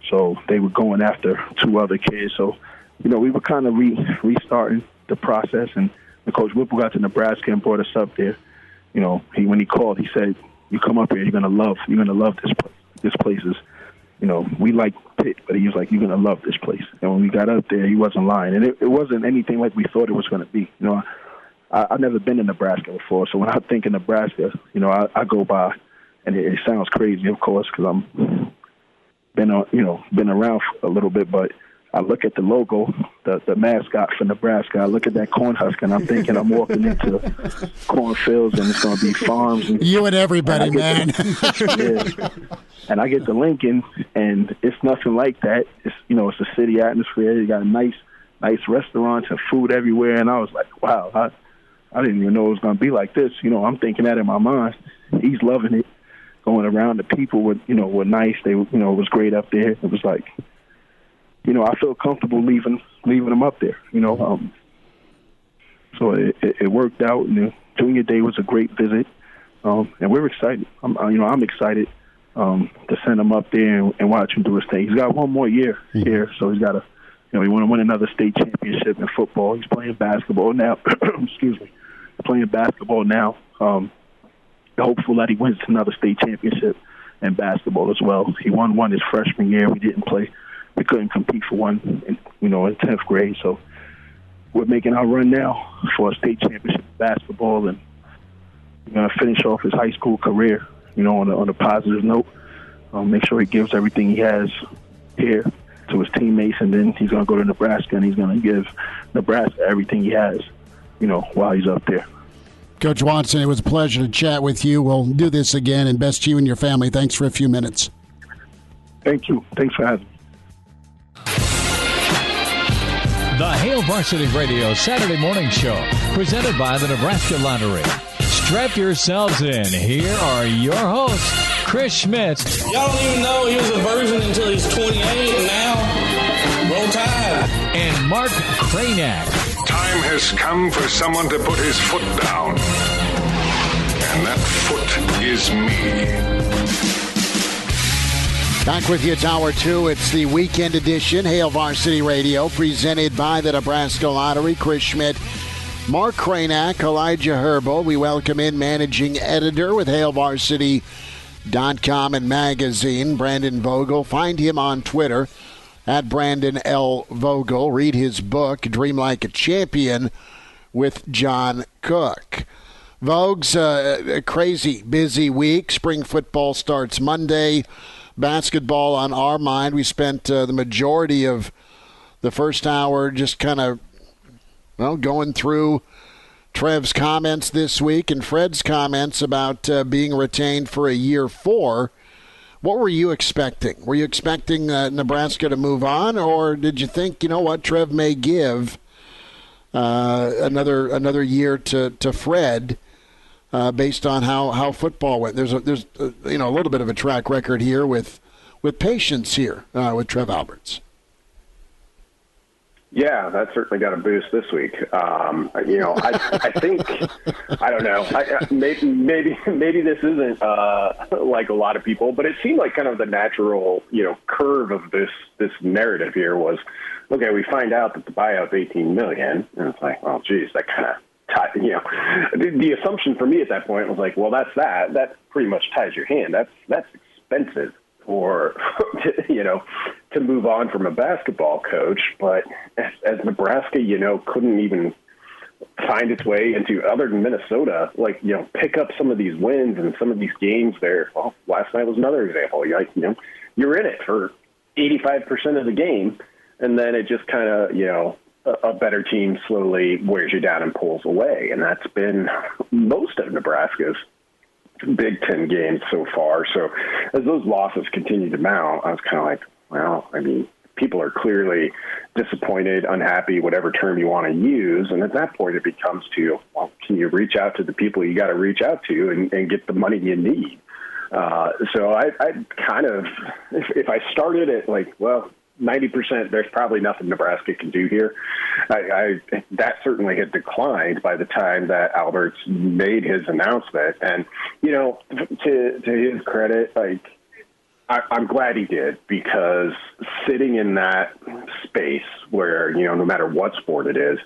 So they were going after 2 other kids. So, we were kind of restarting the process. And when Coach Whipple got to Nebraska and brought us up there, when he called, he said, "You come up here, you're gonna love this place. This place is, we like Pitt, but he was like, you're gonna love this place." And when we got up there, he wasn't lying, and it wasn't anything like we thought it was gonna be. I've never been to Nebraska before, so when I think of Nebraska, I go by, and it sounds crazy, of course, because I'm been around a little bit, but I look at the logo, the mascot for Nebraska. I look at that Cornhusker, and I'm thinking I'm walking into cornfields, and it's going to be farms. And, you and everybody, man. Yeah. And I get to Lincoln, and it's nothing like that. It's it's a city atmosphere. You got nice restaurants and food everywhere, and I was like, wow, I didn't even know it was going to be like this. I'm thinking that in my mind. He's loving it. Going around, the people were nice. They it was great up there. It was like, I feel comfortable leaving them up there, So it worked out, and the junior day was a great visit, and we're excited. I'm excited to send him up there and watch him do his thing. He's got 1 more year here, so he's got to, he want to win another state championship in football. He's playing basketball now. Excuse me, playing basketball now. Hopeful that he wins another state championship in basketball as well. He won one his freshman year. We didn't play. We couldn't compete for one, in 10th grade. So we're making our run now for a state championship in basketball, and we're going to finish off his high school career, on a positive note. Make sure he gives everything he has here to his teammates, and then he's going to go to Nebraska, and he's going to give Nebraska everything he has, while he's up there. Coach Watson, it was a pleasure to chat with you. We'll do this again, and best to you and your family. Thanks for a few minutes. Thank you. Thanks for having me. The Hail Varsity Radio Saturday Morning Show, presented by the Nebraska Lottery. Strap yourselves in. Here are your hosts, Chris Schmidt. Y'all don't even know he was a virgin until he's 28, and now, roll tide. And Mark Cranack. Time has come for someone to put his foot down. And that foot is me. Back with you, Tower 2. It's the weekend edition, Hail Varsity Radio, presented by the Nebraska Lottery. Chris Schmidt, Mark Cranack, Elijah Herbal. We welcome in managing editor with HailVarsity.com and magazine, Brandon Vogel. Find him on Twitter at Brandon L. Vogel. Read his book, Dream Like a Champion, with John Cook. Vogue's a crazy busy week. Spring football starts Monday. Basketball on our mind. We spent the majority of the first hour just kind of, going through Trev's comments this week and Fred's comments about being retained for a year 4. What were you expecting? Were you expecting Nebraska to move on, or did you think, Trev may give another year to Fred? Based on how football went, there's a little bit of a track record here with patience here with Trev Alberts. Yeah, that certainly got a boost this week. I think, I don't know, maybe this isn't like a lot of people, but it seemed like kind of the natural, curve of this narrative here was, okay, we find out that the buyout's $18 million, and it's like, well, geez, that kind of the assumption for me at that point was like, well, that pretty much ties your hand. That's expensive for to move on from a basketball coach. But as Nebraska, couldn't even find its way into, other than Minnesota, pick up some of these wins and some of these games there. Well, last night was another example. You're in it for 85% of the game, and then it just kind of, a better team slowly wears you down and pulls away. And that's been most of Nebraska's Big Ten games so far. So as those losses continue to mount, I was kind of like, well, I mean, people are clearly disappointed, unhappy, whatever term you want to use. And at that point, it becomes to, well, can you reach out to the people you got to reach out to and get the money you need? So I kind of, if I started at 90%, there's probably nothing Nebraska can do here. That certainly had declined by the time that Alberts made his announcement. And, to his credit, I'm glad he did, because sitting in that space where, no matter what sport it is,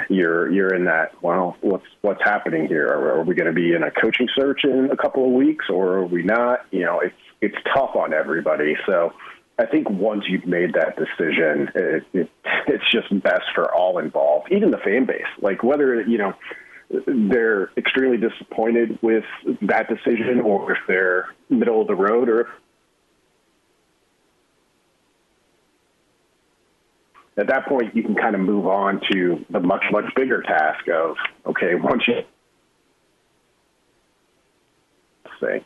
you're in that, well, what's happening here? Are we going to be in a coaching search in a couple of weeks, or are we not? It's tough on everybody. So I think once you've made that decision, it's just best for all involved, even the fan base. Whether, they're extremely disappointed with that decision, or if they're middle of the road, or at that point you can kind of move on to the much, much bigger task of, okay, once you say.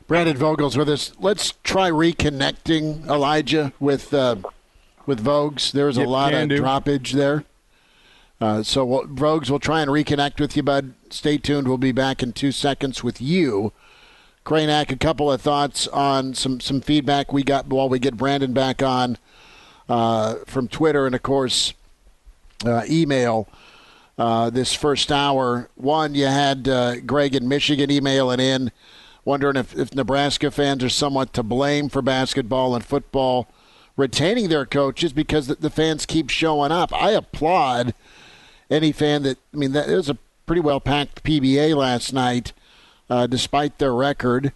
Brandon Vogel's with us. Let's try reconnecting, Elijah, with Vogues. There's a lot of droppage there. So Vogues, we'll try and reconnect with you, bud. Stay tuned. We'll be back in 2 seconds with you. Kranak, a couple of thoughts on some feedback we got while we get Brandon back on from Twitter and, of course, email this first hour. One, you had Greg in Michigan emailing in, wondering if Nebraska fans are somewhat to blame for basketball and football retaining their coaches because the fans keep showing up. I applaud any fan that it was a pretty well-packed PBA last night, despite their record.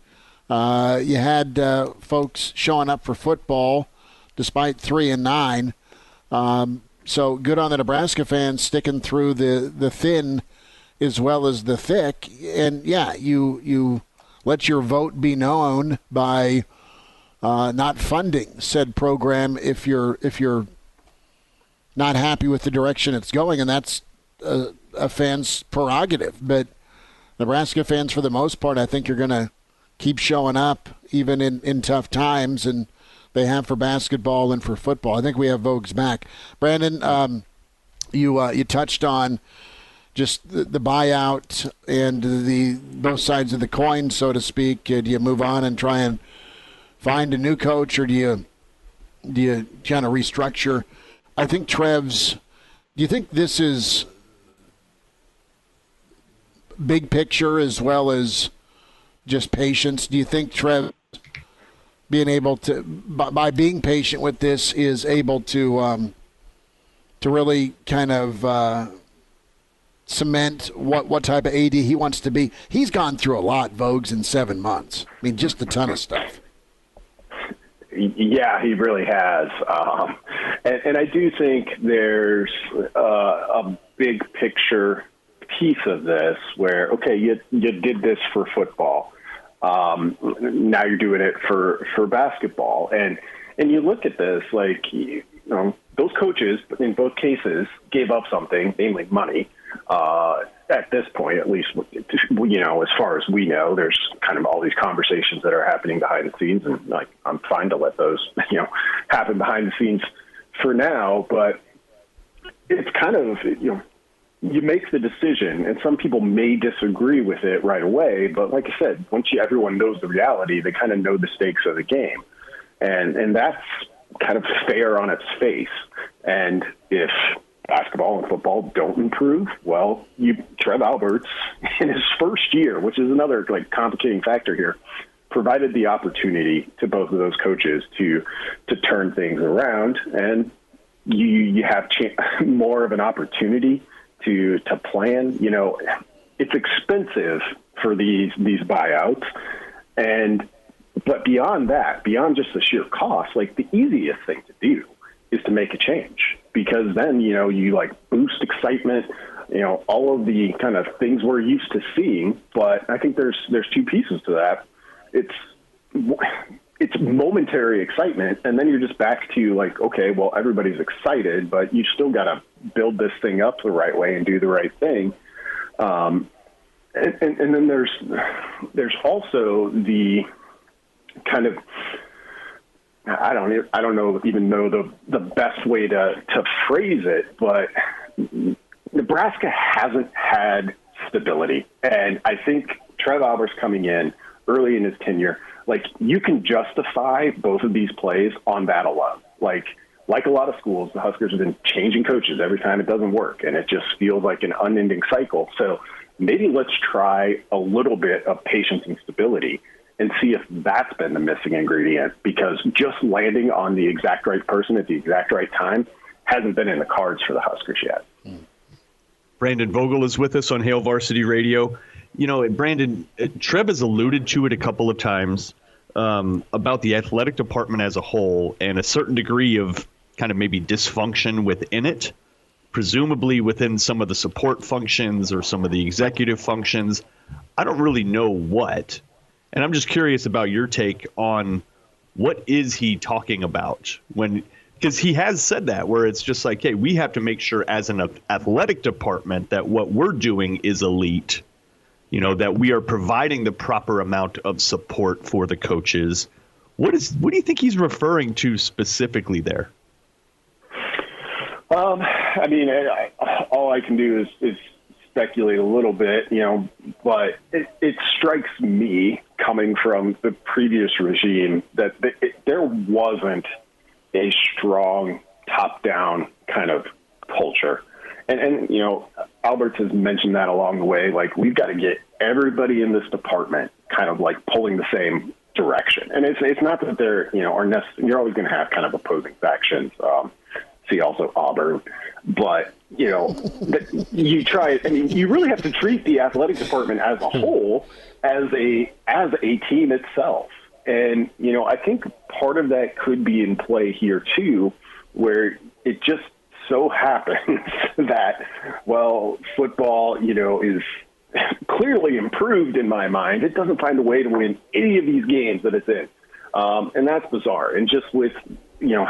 You had folks showing up for football despite 3-9. So good on the Nebraska fans sticking through the thin as well as the thick. And, yeah, you let your vote be known by not funding said program if you're not happy with the direction it's going, and that's a fan's prerogative. But Nebraska fans, for the most part, I think are going to keep showing up even in tough times, and they have for basketball and for football. I think we have Vogues back. Brandon, you touched on just the buyout and the both sides of the coin, so to speak. Do you move on and try and find a new coach, or do you kind of restructure? I think Trev's. Do you think this is big picture as well as just patience? Do you think Trev being able to, by being patient with this, is able to really kind of cement what type of AD he wants to be? He's gone through a lot, Vogues, in 7 months. I mean, just a ton of stuff. Yeah, he really has. And I do think there's a big picture piece of this where, okay, you did this for football. Now you're doing it for basketball. And you look at this, those coaches in both cases gave up something, namely money. At this point, at least, as far as we know, there's kind of all these conversations that are happening behind the scenes, and I'm fine to let those, happen behind the scenes for now. But it's kind of, you make the decision, and some people may disagree with it right away. But like I said, once everyone knows the reality, they kind of know the stakes of the game, and that's kind of fair on its face. And if basketball and football don't improve, well, Trev Alberts in his first year, which is another complicating factor here, provided the opportunity to both of those coaches to turn things around, and you have more of an opportunity to plan. It's expensive for these buyouts, but beyond that, beyond just the sheer cost, the easiest thing to do is to make a change, because then, you boost excitement, all of the kind of things we're used to seeing. But I think there's two pieces to that. It's momentary excitement, and then you're just back to okay, well, everybody's excited, but you still got to build this thing up the right way and do the right thing. And then there's also the kind of, I don't even know the best way to phrase it, but Nebraska hasn't had stability. And I think Trev Alberts coming in early in his tenure, you can justify both of these plays on that alone. Like a lot of schools, the Huskers have been changing coaches every time it doesn't work, and it just feels like an unending cycle. So maybe let's try a little bit of patience and stability and see if that's been the missing ingredient, because just landing on the exact right person at the exact right time hasn't been in the cards for the Huskers yet. Brandon Vogel is with us on Hail Varsity Radio. Brandon, Trev has alluded to it a couple of times about the athletic department as a whole and a certain degree of kind of maybe dysfunction within it, presumably within some of the support functions or some of the executive functions. I don't really know what. And I'm just curious about your take on what is he talking about because he has said that, where it's just hey, we have to make sure as an athletic department that what we're doing is elite, that we are providing the proper amount of support for the coaches. What do you think he's referring to specifically there? All I can do is speculate a little bit, but it strikes me, coming from the previous regime, that there wasn't a strong top-down kind of culture. And Alberts has mentioned that along the way, we've got to get everybody in this department kind of pulling the same direction. And it's not that they're, you're always going to have kind of opposing factions. See also Auburn. But, you try, you really have to treat the athletic department as a whole as a team itself. And, I think part of that could be in play here too, where it just so happens that, football, is clearly improved in my mind. It doesn't find a way to win any of these games that it's in. And that's bizarre. And just with,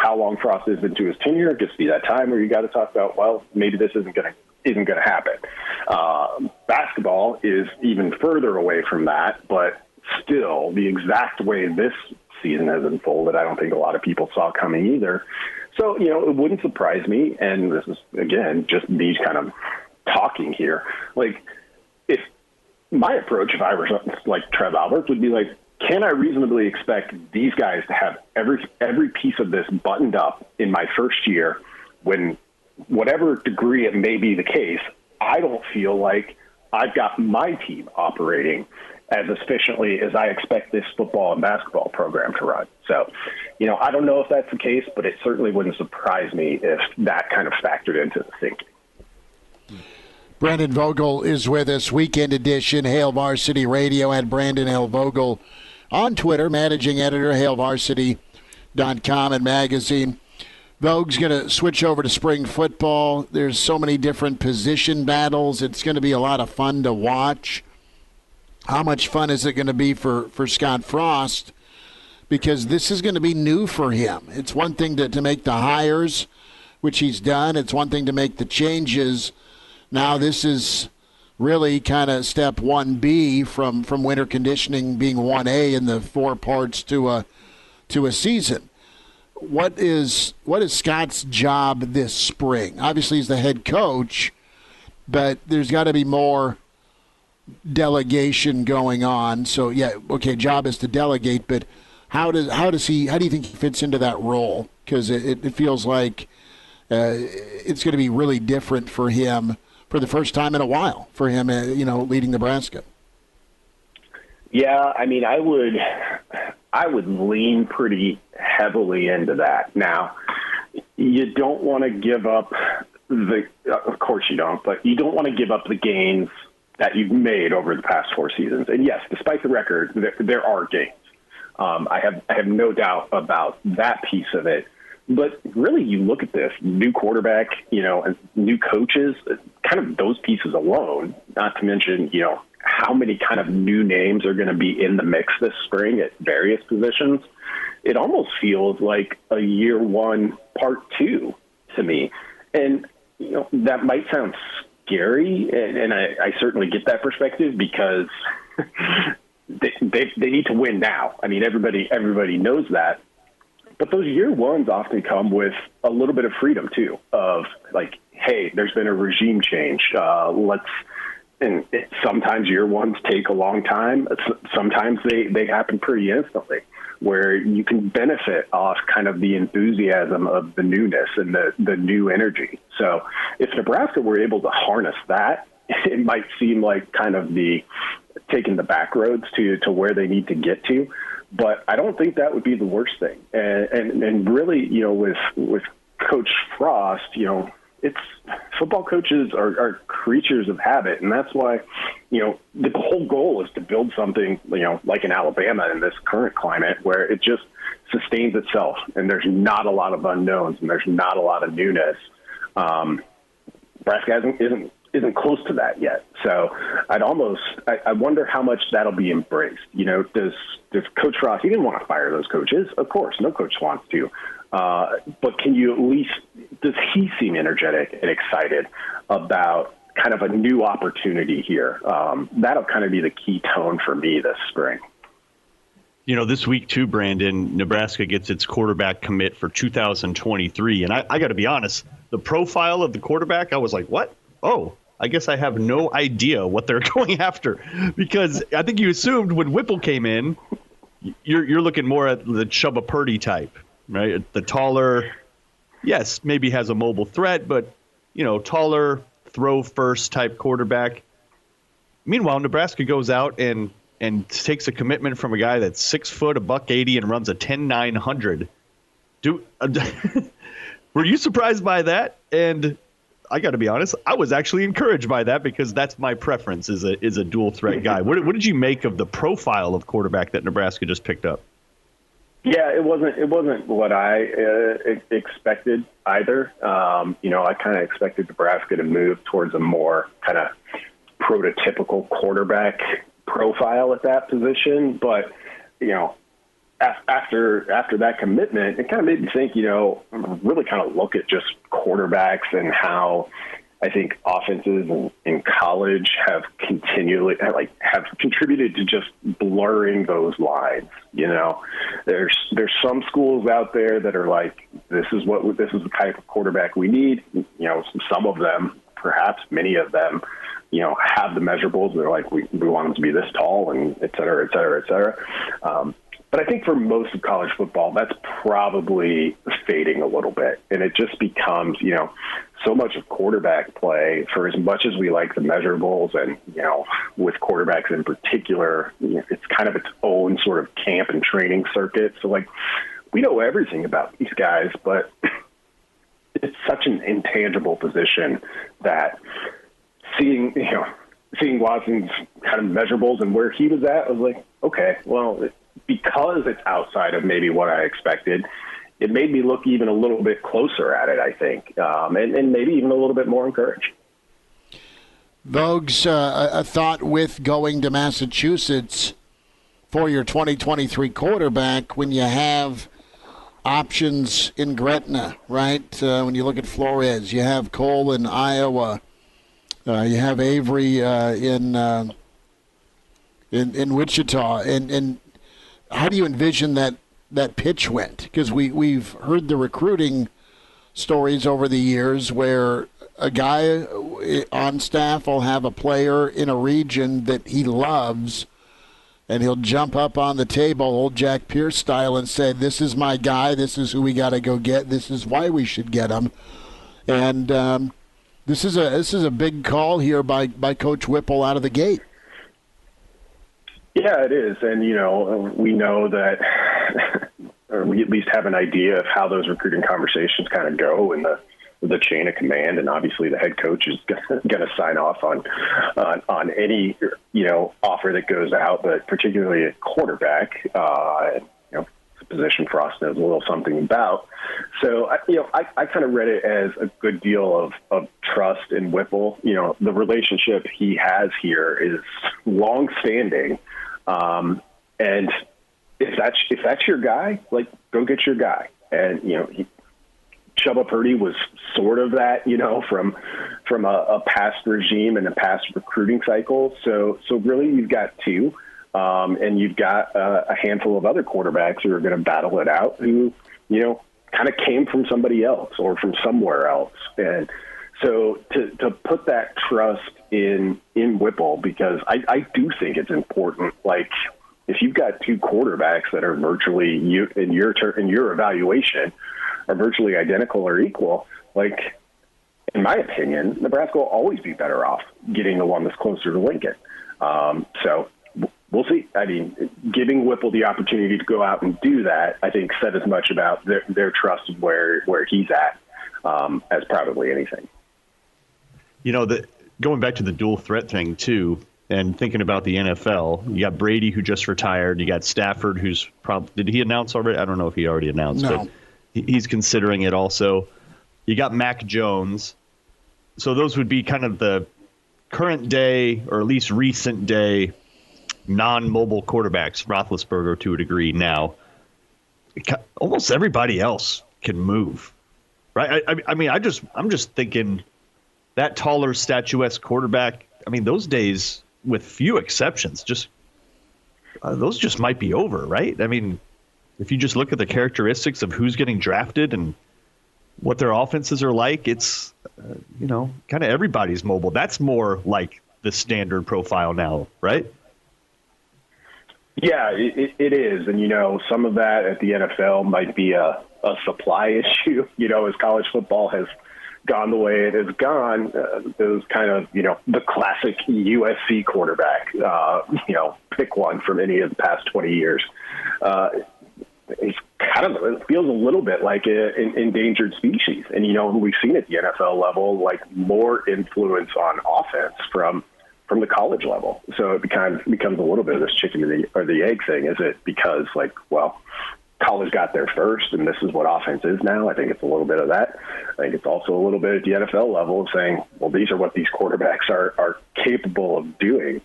how long Frost is into his tenure, it gets to be that time where you got to talk about, maybe this isn't going to happen. Basketball is even further away from that, but still the exact way this season has unfolded, I don't think a lot of people saw coming either. So, it wouldn't surprise me. And this is, again, just these kind of talking here. If my approach, if I were Trev Alberts, would be can I reasonably expect these guys to have every piece of this buttoned up in my first year, when whatever degree it may be the case, I don't feel like I've got my team operating as efficiently as I expect this football and basketball program to run. So, I don't know if that's the case, but it certainly wouldn't surprise me if that kind of factored into the thinking. Brandon Vogel is with us, Weekend Edition, Hail Varsity Radio, and Brandon L. Vogel on Twitter, managing editor, HailVarsity.com and magazine. Vogue's going to switch over to spring football. There's so many different position battles. It's going to be a lot of fun to watch. How much fun is it going to be for Scott Frost? Because this is going to be new for him. It's one thing to make the hires, which he's done. It's one thing to make the changes. Now this is really kind of step 1B from winter conditioning being 1A in the 4 parts to a season. What is Scott's job this spring? Obviously he's the head coach, but there's got to be more delegation going on. So job is to delegate, but how do you think he fits into that role? because it feels like it's going to be really different for him for the first time in a while for him, leading Nebraska. Yeah, I mean, I would lean pretty heavily into that. Now, you don't want to give up of course you don't, but you don't want to give up the gains that you've made over the past 4 seasons. And yes, despite the record, there are gains. I have no doubt about that piece of it. But really, you look at this new quarterback, and new coaches, kind of those pieces alone, not to mention, how many kind of new names are going to be in the mix this spring at various positions. It almost feels like a year one, part 2 to me. And, that might sound scary. And I certainly get that perspective because they need to win now. I mean, everybody knows that. But those year ones often come with a little bit of freedom too, of like, hey, there's been a regime change. Sometimes year ones take a long time. Sometimes they happen pretty instantly, where you can benefit off kind of the enthusiasm of the newness and the new energy. So if Nebraska were able to harness that, it might seem like kind of taking the back roads to where they need to get to. But I don't think that would be the worst thing. And really, with Coach Frost, it's football coaches are creatures of habit. And that's why, the whole goal is to build something, like in Alabama in this current climate where it just sustains itself and there's not a lot of unknowns and there's not a lot of newness. Nebraska isn't close to that yet. So I wonder how much that'll be embraced. Does Coach Frost, he didn't want to fire those coaches. Of course, no coach wants to. But can you at least, does he seem energetic and excited about kind of a new opportunity here? That'll kind of be the key tone for me this spring. This week too, Brandon, Nebraska gets its quarterback commit for 2023. And I got to be honest, the profile of the quarterback, I was like, what? Oh, I guess I have no idea what they're going after, because I think you assumed when Whipple came in, you're looking more at the Chubba Purdy type, right? The taller, yes, maybe has a mobile threat, but, taller, throw first type quarterback. Meanwhile, Nebraska goes out and takes a commitment from a guy that's 6 foot, $180, and runs a 10.900. Were you surprised by that? And I got to be honest, I was actually encouraged by that because that's my preference is a dual threat guy. What did you make of the profile of quarterback that Nebraska just picked up? Yeah, it wasn't what I expected either. I kind of expected Nebraska to move towards a more kind of prototypical quarterback profile at that position, but after that commitment, it kind of made me think, really kind of look at just quarterbacks and how I think offenses in college have contributed to just blurring those lines. There's some schools out there that are like, this is the type of quarterback we need. Some of them, perhaps many of them, have the measurables. They're like, we want them to be this tall and et cetera, et cetera, et cetera. But I think for most of college football, that's probably fading a little bit. And it just becomes, so much of quarterback play, for as much as we like the measurables and, with quarterbacks in particular, it's kind of its own sort of camp and training circuit. So, we know everything about these guys, but it's such an intangible position that seeing Watson's kind of measurables and where he was at, I was like, okay, well, because it's outside of maybe what I expected, it made me look even a little bit closer at it, I think, and maybe even a little bit more encouraged. Vogues, a thought with going to Massachusetts for your 2023 quarterback when you have options in Gretna, right? When you look at Flores, you have Cole in Iowa, you have Avery in Wichita, and how do you envision that pitch went? Because we've heard the recruiting stories over the years where a guy on staff will have a player in a region that he loves, and he'll jump up on the table, old Jack Pierce style, and say, "This is my guy. This is who we got to go get. This is why we should get him." And this is a big call here by Coach Whipple out of the gate. Yeah, it is, and we know that, or we at least have an idea of how those recruiting conversations kind of go in the chain of command, and obviously the head coach is going to sign off on any offer that goes out, but particularly at quarterback, it's a position Frost knows a little something about. So I kind of read it as a good deal of trust in Whipple. The relationship he has here is long-standing, and if that's your guy, like, go get your guy. And Chubba Purdy was sort of that, from a past regime and a past recruiting cycle. So really, you've got two, and you've got a handful of other quarterbacks who are going to battle it out, who kind of came from somebody else or from somewhere else. And so to put that trust in Whipple, because I do think it's important. Like, if you've got two quarterbacks that are virtually in your evaluation are virtually identical or equal, like, in my opinion, Nebraska will always be better off getting the one that's closer to Lincoln. So we'll see. I mean, giving Whipple the opportunity to go out and do that, I think, said as much about their trust of where he's at as probably anything. Going back to the dual threat thing too, and thinking about the NFL, you got Brady, who just retired. You got Stafford, who's did he announce already? I don't know if he already announced, no. But he's considering it also. You got Mac Jones. So those would be kind of the current day, or at least recent day, non-mobile quarterbacks. Roethlisberger to a degree now. Almost everybody else can move, right? I'm just thinking that taller, statuesque quarterback. I mean, those days, with few exceptions, those just might be over, right? I mean, if you just look at the characteristics of who's getting drafted and what their offenses are like, it's, kind of everybody's mobile. That's more like the standard profile now, right? Yeah, it is. And, some of that at the NFL might be a supply issue, as college football has gone the way it has gone. Those kind of, the classic USC quarterback, pick one from any of the past 20 years. It feels a little bit like an endangered species. And, we've seen at the NFL level, like, more influence on offense from the college level. So it becomes a little bit of this chicken or the egg thing. Is it because, college got there first and this is what offense is now? I think it's a little bit of that. I think it's also a little bit at the NFL level of saying, well, these are what these quarterbacks are capable of doing.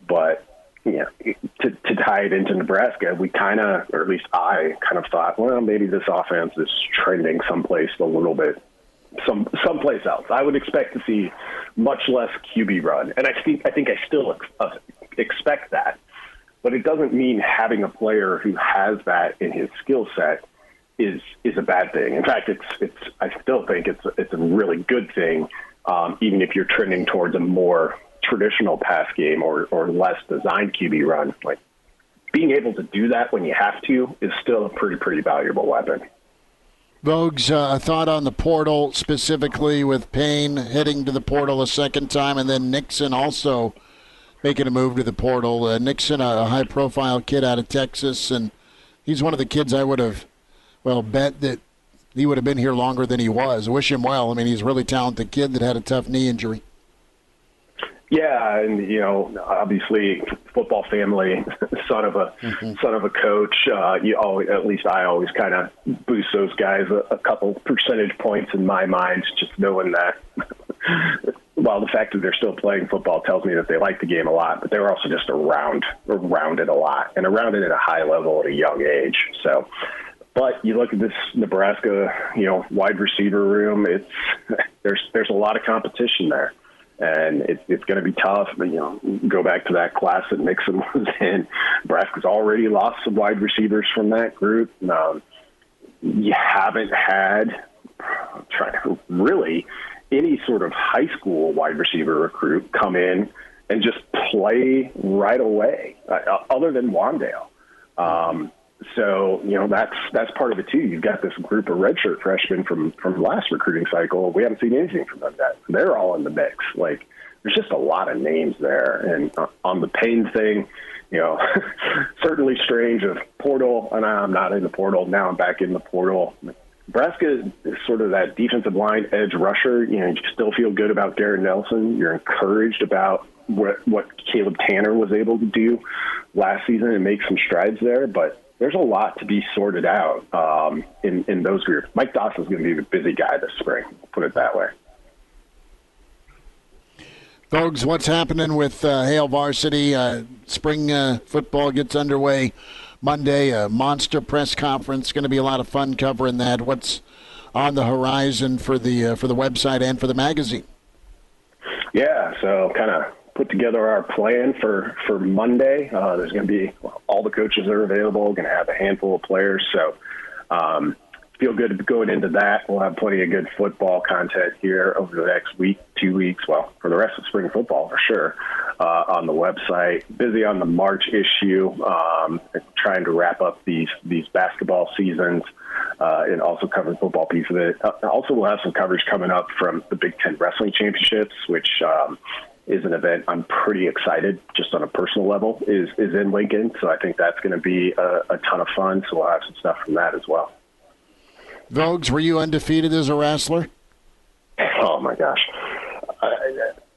But, to tie it into Nebraska, we kind of, or at least I kind of thought, well, maybe this offense is trending someplace a little bit, someplace else. I would expect to see much less QB run. And I think I still expect that. But it doesn't mean having a player who has that in his skill set is a bad thing. In fact, I still think it's a really good thing, even if you're trending towards a more traditional pass game or less designed QB run. Like, being able to do that when you have to is still a pretty valuable weapon. Vogues, a thought on the portal, specifically with Payne heading to the portal a second time, and then Nixon also making a move to the portal. Nixon, a high-profile kid out of Texas, and he's one of the kids I would have, bet that he would have been here longer than he was. I wish him well. I mean, he's a really talented kid that had a tough knee injury. Yeah, and obviously, football family, son of a coach. At least I always kind of boost those guys a couple percentage points in my mind, just knowing that. While the fact that they're still playing football tells me that they like the game a lot, but they were also just around it a lot and around it at a high level at a young age. So, but you look at this Nebraska, wide receiver room. There's a lot of competition there. And it's going to be tough. But, go back to that class that Nixon was in. Nebraska's already lost some wide receivers from that group. You haven't had really any sort of high school wide receiver recruit come in and just play right away, other than Wandale. So, that's part of it too. You've got this group of redshirt freshmen from last recruiting cycle. We haven't seen anything from them yet. They're all in the mix. Like, there's just a lot of names there. And on the Payne thing, certainly strange of portal, and I'm not in the portal. Now I'm back in the portal. Nebraska is sort of that defensive line edge rusher. You still feel good about Garrett Nelson. You're encouraged about what Caleb Tanner was able to do last season and make some strides there. But there's a lot to be sorted out in those groups. Mike Dawson's going to be the busy guy this spring, put it that way. Folks, what's happening with Hale Varsity? Spring football gets underway Monday. A monster press conference. Going to be a lot of fun covering that. What's on the horizon for the website and for the magazine? Yeah, so kind of put together our plan for Monday. There's going to be all the coaches are available. Going to have a handful of players. So feel good going into that. We'll have plenty of good football content here over the next week, 2 weeks. Well, for the rest of spring football for sure. On the website, busy on the March issue, trying to wrap up these basketball seasons, and also cover the football piece of it. Also, we'll have some coverage coming up from the Big Ten Wrestling Championships, which is an event I'm pretty excited, just on a personal level, is in Lincoln. So I think that's going to be a ton of fun. So we'll have some stuff from that as well. Vogues, were you undefeated as a wrestler? Oh my gosh.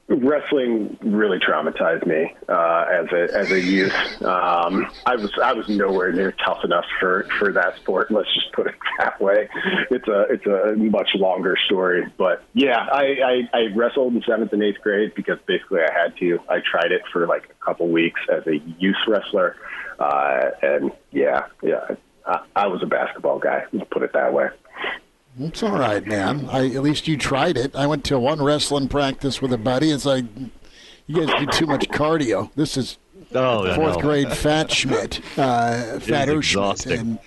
Wrestling really traumatized me as a youth. I was nowhere near tough enough for that sport. Let's just put it that way. It's a much longer story, but yeah, I wrestled in 7th and 8th grade because basically I had to. I tried it for like a couple weeks as a youth wrestler, and I was a basketball guy. Let's put it that way. It's all right, man. At least you tried it. I went to one wrestling practice with a buddy. It's like, you guys do too much cardio. This is fourth grade Fat Schmidt, Fatter Schmidt. And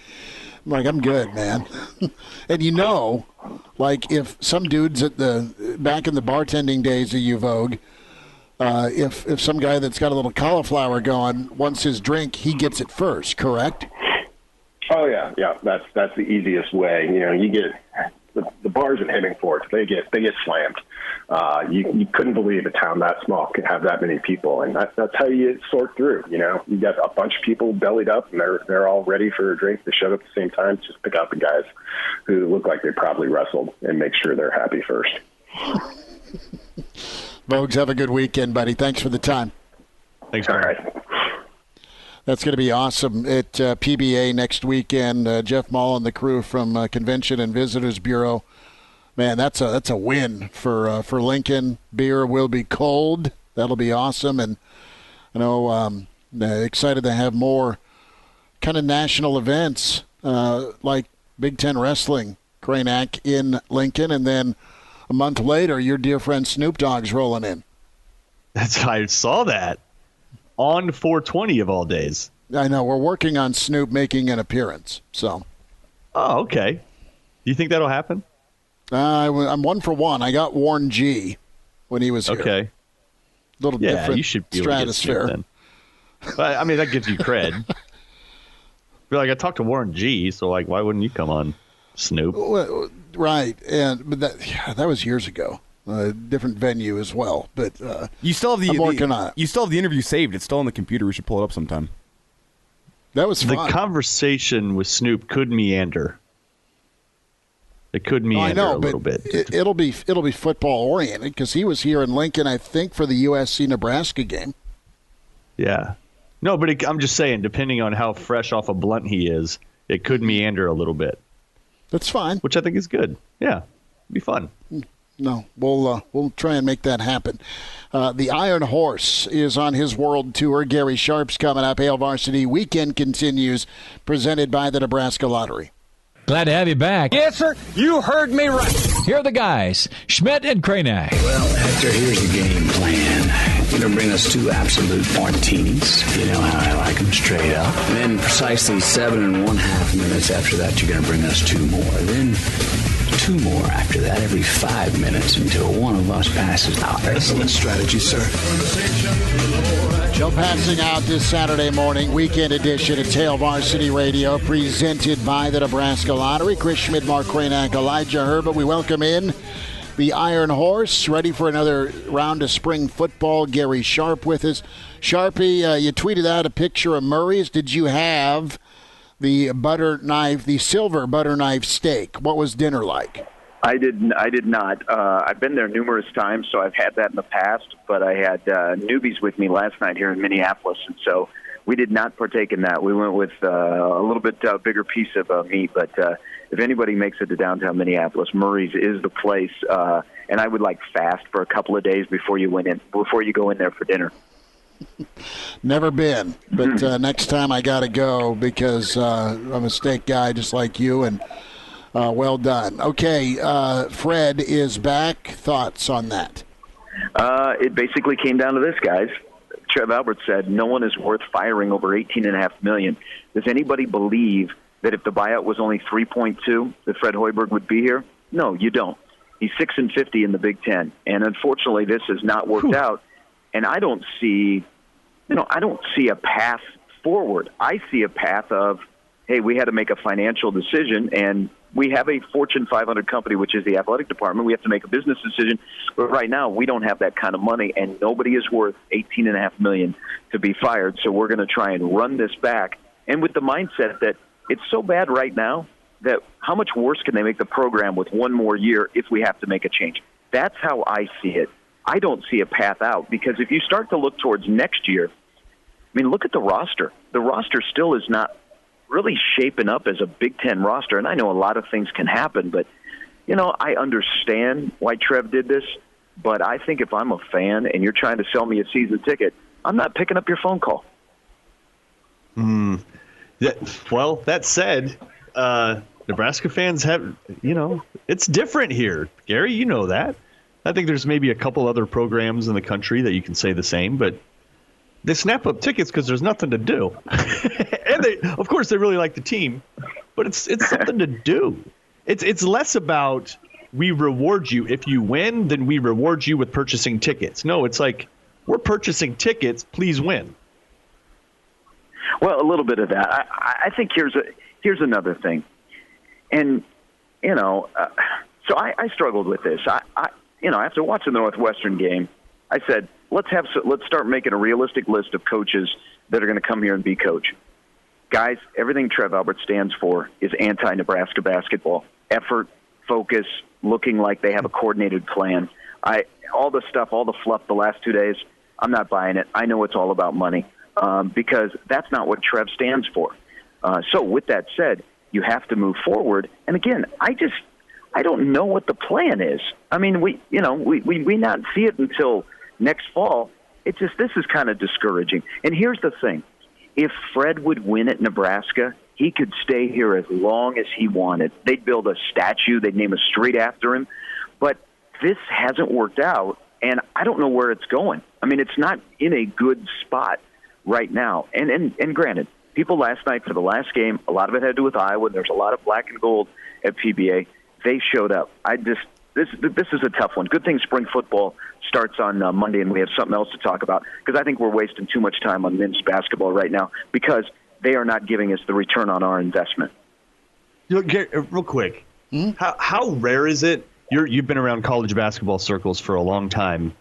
I'm like, I'm good, man. And like if some dudes back in the bartending days of Vogue, if some guy that's got a little cauliflower going wants his drink, he gets it first, correct? Oh yeah. That's the easiest way. You get the bars in Hemingford. They get slammed. You couldn't believe a town that small could have that many people, and that's how you sort through. You got a bunch of people bellied up, and they're all ready for a drink. They show up at the same time. Just pick out the guys who look like they probably wrestled, and make sure they're happy first. Vogues, have a good weekend, buddy. Thanks for the time. Thanks. All right. That's going to be awesome at PBA next weekend. Jeff Mall and the crew from Convention and Visitors Bureau. Man, that's a win for Lincoln. Beer will be cold. That'll be awesome. And I know excited to have more kind of national events like Big Ten Wrestling, Cranac in Lincoln, and then a month later, your dear friend Snoop Dogg's rolling in. I saw that. On 420 of all days. I know. We're working on Snoop making an appearance. So. Oh, okay. Do you think that'll happen? I'm 1 for 1. I got Warren G when he was here. Okay. A little different you should be stratosphere. Able to get Snoop, then. I mean, that gives you cred. I talked to Warren G, so why wouldn't you come on Snoop? Right. But that was years ago. Different venue as well, but you still have I'm working on it. You still have the interview saved. It's still on the computer. We should pull it up sometime. That was fun. The conversation with Snoop could meander. It could meander a little bit. It'll be football oriented because he was here in Lincoln, I think, for the USC Nebraska game. Yeah, no, but I'm just saying, depending on how fresh off a blunt he is, it could meander a little bit. That's fine, which I think is good. Yeah, it'd be fun. No, we'll try and make that happen. The Iron Horse is on his world tour. Gary Sharp's coming up. Hale Varsity Weekend continues, presented by the Nebraska Lottery. Glad to have you back. Yes, sir. You heard me right. Here are the guys, Schmidt and Cranac. Well, Hector, here's the game plan. You're going to bring us 2 absolute martinis. You know how I like them, straight up. And then precisely 7.5 minutes after that, you're going to bring us 2 more. Then 2 more after that every 5 minutes until one of us passes out. Excellent strategy, sir. No passing out this Saturday morning, weekend edition of Hail Varsity Radio, presented by the Nebraska Lottery. Chris Schmidt, Mark Cranack, Elijah Hurrdat. We welcome in the Iron Horse, ready for another round of spring football. Gary Sharp with us. Sharpie, you tweeted out a picture of Murray's. Did you have the silver butter knife steak? What was dinner like? I did not. I've been there numerous times, so I've had that in the past, but I had newbies with me last night here in Minneapolis, and so we did not partake in that. We went with a little bit bigger piece of meat, but if anybody makes it to downtown Minneapolis, Murray's is the place, and I would fast for a couple of days before you go in there for dinner. Never been, but next time I got to go because I'm a steak guy just like you, and well done. Okay, Fred is back. Thoughts on that? It basically came down to this, guys. Trev Albert said no one is worth firing over $18.5 million. Does anybody believe that if the buyout was only 3.2, that Fred Hoiberg would be here? No, you don't. He's 6-50 in the Big Ten, and unfortunately, this has not worked out. And I don't see, a path forward. I see a path of, hey, we had to make a financial decision, and we have a Fortune 500 company, which is the athletic department. We have to make a business decision. But right now, we don't have that kind of money, and nobody is worth $18.5 million to be fired. So we're going to try and run this back. And with the mindset that it's so bad right now that how much worse can they make the program with one more year if we have to make a change? That's how I see it. I don't see a path out because if you start to look towards next year, look at the roster. The roster still is not really shaping up as a Big Ten roster, and I know a lot of things can happen, but, I understand why Trev did this, but I think if I'm a fan and you're trying to sell me a season ticket, I'm not picking up your phone call. That said, Nebraska fans have, it's different here. Gary, you know that. I think there's maybe a couple other programs in the country that you can say the same, but they snap up tickets because there's nothing to do. And of course, they really like the team, but it's something to do. It's less about we reward you. If you win, then we reward you with purchasing tickets. No, it's like we're purchasing tickets. Please win. Well, a little bit of that. I think here's another thing. And, so I struggled with this. After watching the Northwestern game, I said, let's start making a realistic list of coaches that are going to come here and be coach. Guys, everything Trev Albert stands for is anti-Nebraska basketball. Effort, focus, looking like they have a coordinated plan. All the stuff, all the fluff the last 2 days, I'm not buying it. I know it's all about money because that's not what Trev stands for. So with that said, you have to move forward. And again, I don't know what the plan is. We not see it until next fall. This is kind of discouraging. And here's the thing. If Fred would win at Nebraska, he could stay here as long as he wanted. They'd build a statue. They'd name a street after him. But this hasn't worked out, and I don't know where it's going. It's not in a good spot right now. And granted, people last night for the last game, a lot of it had to do with Iowa. There's a lot of black and gold at PBA. They showed up. This is a tough one. Good thing spring football starts on Monday, and we have something else to talk about because I think we're wasting too much time on men's basketball right now because they are not giving us the return on our investment. Real quick, how rare is it? You've been around college basketball circles for a long time.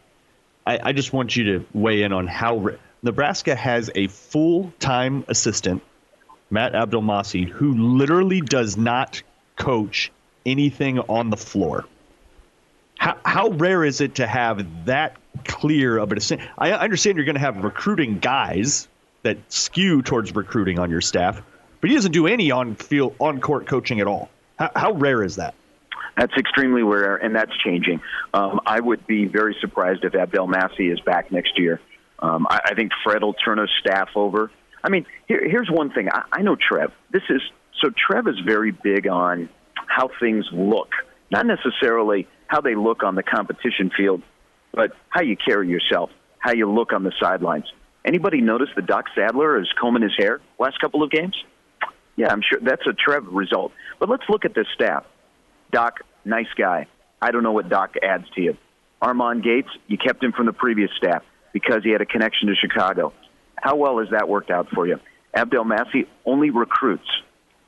I just want you to weigh in on how Nebraska has a full-time assistant, Matt Abdelmasih, who literally does not coach anything on the floor. How rare is it to have that clear of a decision? I understand you're going to have recruiting guys that skew towards recruiting on your staff, but he doesn't do any on-court coaching at all. How rare is that? That's extremely rare, and that's changing. I would be very surprised if Abdelmasih is back next year. I think Fred will turn his staff over. Here's one thing. I know Trev. Trev is very big on how things look, not necessarily how they look on the competition field, but how you carry yourself, how you look on the sidelines. Anybody notice that Doc Sadler is combing his hair last couple of games? Yeah, I'm sure that's a Trev result. But let's look at this staff. Doc, nice guy. I don't know what Doc adds to you. Armand Gates, you kept him from the previous staff because he had a connection to Chicago. How well has that worked out for you? Abdel Massey only recruits.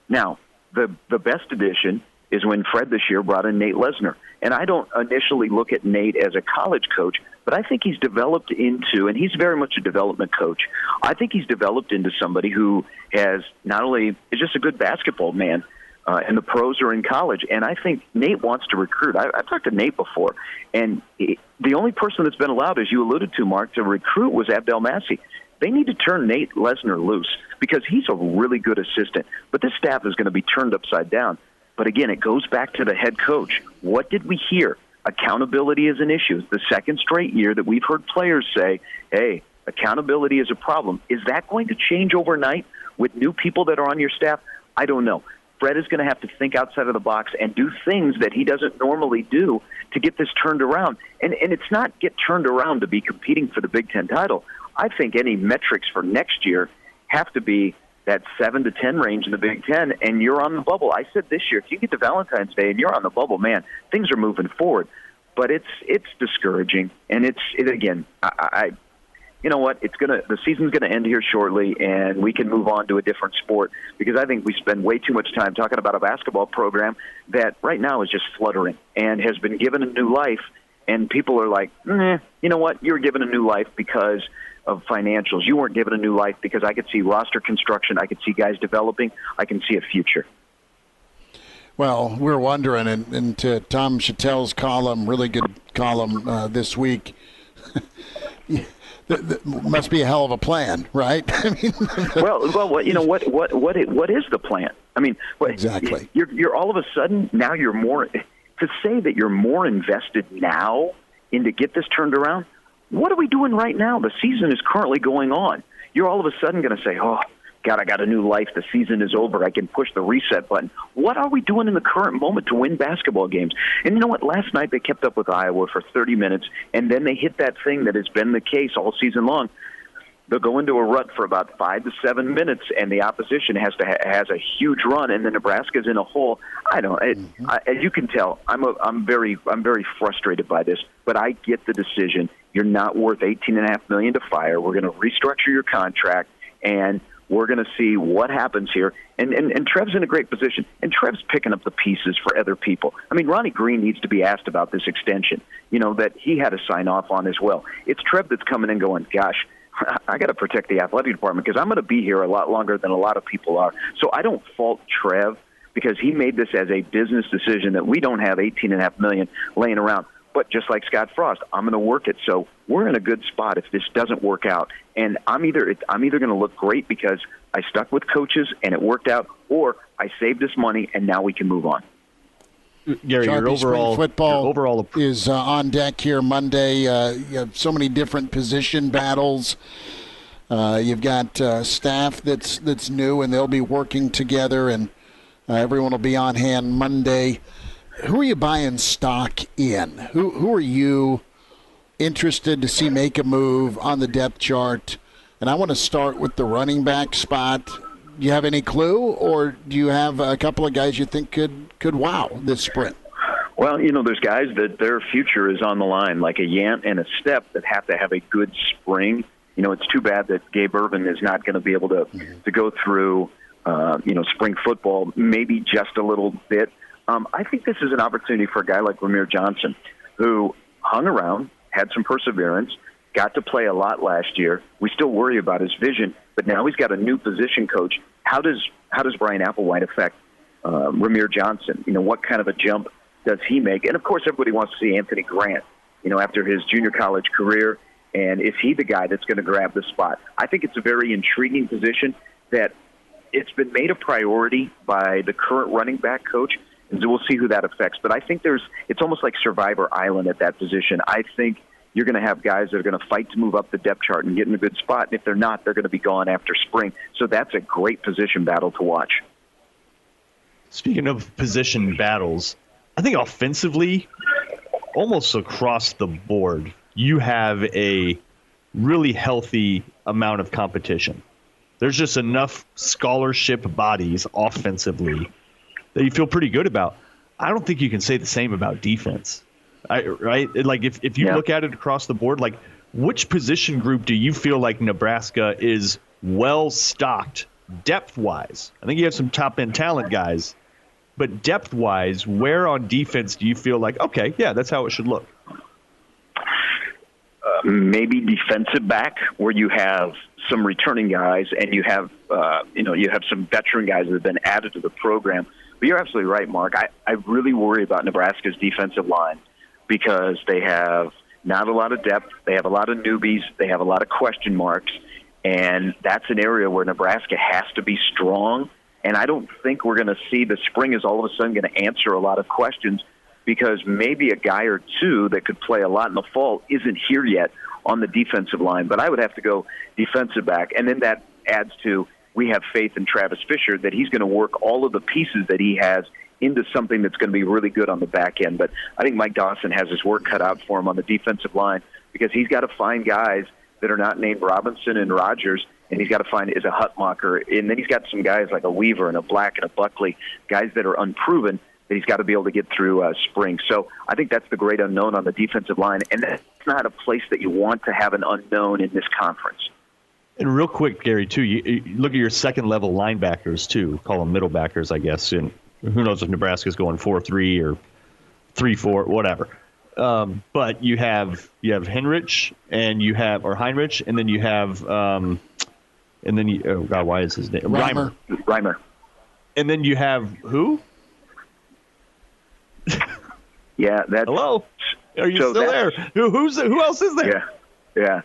Now, the best addition is when Fred this year brought in Nate Lesnar. And I don't initially look at Nate as a college coach, but I think he's developed into, and he's very much a development coach, I think he's developed into somebody who has not only is just a good basketball man, and the pros are in college. And I think Nate wants to recruit. I've talked to Nate before, and the only person that's been allowed, as you alluded to, Mark, to recruit was Abdel Massey. They need to turn Nate Lesnar loose because he's a really good assistant. But this staff is going to be turned upside down. But again, it goes back to the head coach. What did we hear? Accountability is an issue. The second straight year that we've heard players say, hey, accountability is a problem. Is that going to change overnight with new people that are on your staff? I don't know. Fred is going to have to think outside of the box and do things that he doesn't normally do to get this turned around. And it's not get turned around to be competing for the Big Ten title. I think any metrics for next year have to be that 7 to 10 range in the Big Ten, and you're on the bubble. I said this year, if you get to Valentine's Day and you're on the bubble, man, things are moving forward. But it's discouraging, and again, you know what? The season's gonna end here shortly, and we can move on to a different sport because I think we spend way too much time talking about a basketball program that right now is just fluttering and has been given a new life. And people are like, you know what? You're given a new life because of financials. You weren't given a new life because I could see roster construction. I could see guys developing. I can see a future. Well, we're wondering, and to Tom Chattel's column, really good column this week, must be a hell of a plan, right? I mean, well, you know what is the plan? I mean, exactly. You're all of a sudden now you're more to say that you're more invested now in to get this turned around. What are we doing right now? The season is currently going on. You're all of a sudden going to say, oh, God, I got a new life. The season is over. I can push the reset button. What are we doing in the current moment to win basketball games? And you know what? Last night they kept up with Iowa for 30 minutes, and then they hit that thing that has been the case all season long. They'll go into a rut for about 5 to 7 minutes, and the opposition has a huge run, and then Nebraska's in a hole. As you can tell, I'm very frustrated by this, but I get the decision. You're not worth $18.5 million to fire. We're going to restructure your contract, and we're going to see what happens here. And Trev's in a great position, and Trev's picking up the pieces for other people. I mean, Ronnie Green needs to be asked about this extension, that he had to sign off on as well. It's Trev that's coming in going, gosh, I got to protect the athletic department because I'm going to be here a lot longer than a lot of people are. So I don't fault Trev because he made this as a business decision that we don't have $18.5 million laying around. But just like Scott Frost, I'm going to work it. So we're in a good spot if this doesn't work out. And I'm either going to look great because I stuck with coaches and it worked out, or I saved this money and now we can move on. Gary, your overall football is on deck here Monday. You have so many different position battles. You've got staff that's new, and they'll be working together, and everyone will be on hand Monday. Who are you buying stock in? Who are you interested to see make a move on the depth chart? And I want to start with the running back spot. Do you have any clue, or do you have a couple of guys you think could wow this sprint? Well, there's guys that their future is on the line, like a Yant and a Step that have to have a good spring. It's too bad that Gabe Ervin is not going to be able to go through, spring football, maybe just a little bit. I think this is an opportunity for a guy like Ramir Johnson, who hung around, had some perseverance, got to play a lot last year. We still worry about his vision, but now he's got a new position coach. How does Brian Applewhite affect Ramir Johnson? What kind of a jump does he make? And, of course, everybody wants to see Anthony Grant, after his junior college career, and is he the guy that's going to grab the spot? I think it's a very intriguing position that it's been made a priority by the current running back coach, and we'll see who that affects. But I think it's almost like Survivor Island at that position. I think you're going to have guys that are going to fight to move up the depth chart and get in a good spot. And if they're not, they're going to be gone after spring. So that's a great position battle to watch. Speaking of position battles, I think offensively, almost across the board, you have a really healthy amount of competition. There's just enough scholarship bodies offensively that you feel pretty good about. I don't think you can say the same about defense. Right? Like if you look at it across the board, like which position group do you feel like Nebraska is well-stocked depth-wise? I think you have some top-end talent guys, but depth-wise, where on defense do you feel like, okay, yeah, that's how it should look? Maybe defensive back, where you have some returning guys and you have some veteran guys that have been added to the program. But you're absolutely right, Mark. I really worry about Nebraska's defensive line because they have not a lot of depth. They have a lot of newbies. They have a lot of question marks. And that's an area where Nebraska has to be strong. And I don't think we're going to see the spring is all of a sudden going to answer a lot of questions, because maybe a guy or two that could play a lot in the fall isn't here yet on the defensive line. But I would have to go defensive back. And then that adds to, we have faith in Travis Fisher that he's going to work all of the pieces that he has into something that's going to be really good on the back end. But I think Mike Dawson has his work cut out for him on the defensive line, because he's got to find guys that are not named Robinson and Rogers, and he's got to find is a Hutmacher. And then he's got some guys like a Weaver and a Black and a Buckley, guys that are unproven, that he's got to be able to get through spring. So I think that's the great unknown on the defensive line, and that's not a place that you want to have an unknown in this conference. And real quick, Gary, too, you look at your second-level linebackers, too. Call them middle backers, I guess. And who knows if Nebraska's going 4-3 or 3-4, whatever. But you have Heinrich, and you have why is his name? Reimer. And then you have who? Yeah, that's... Hello? Are you still there? Who else is there? Yeah.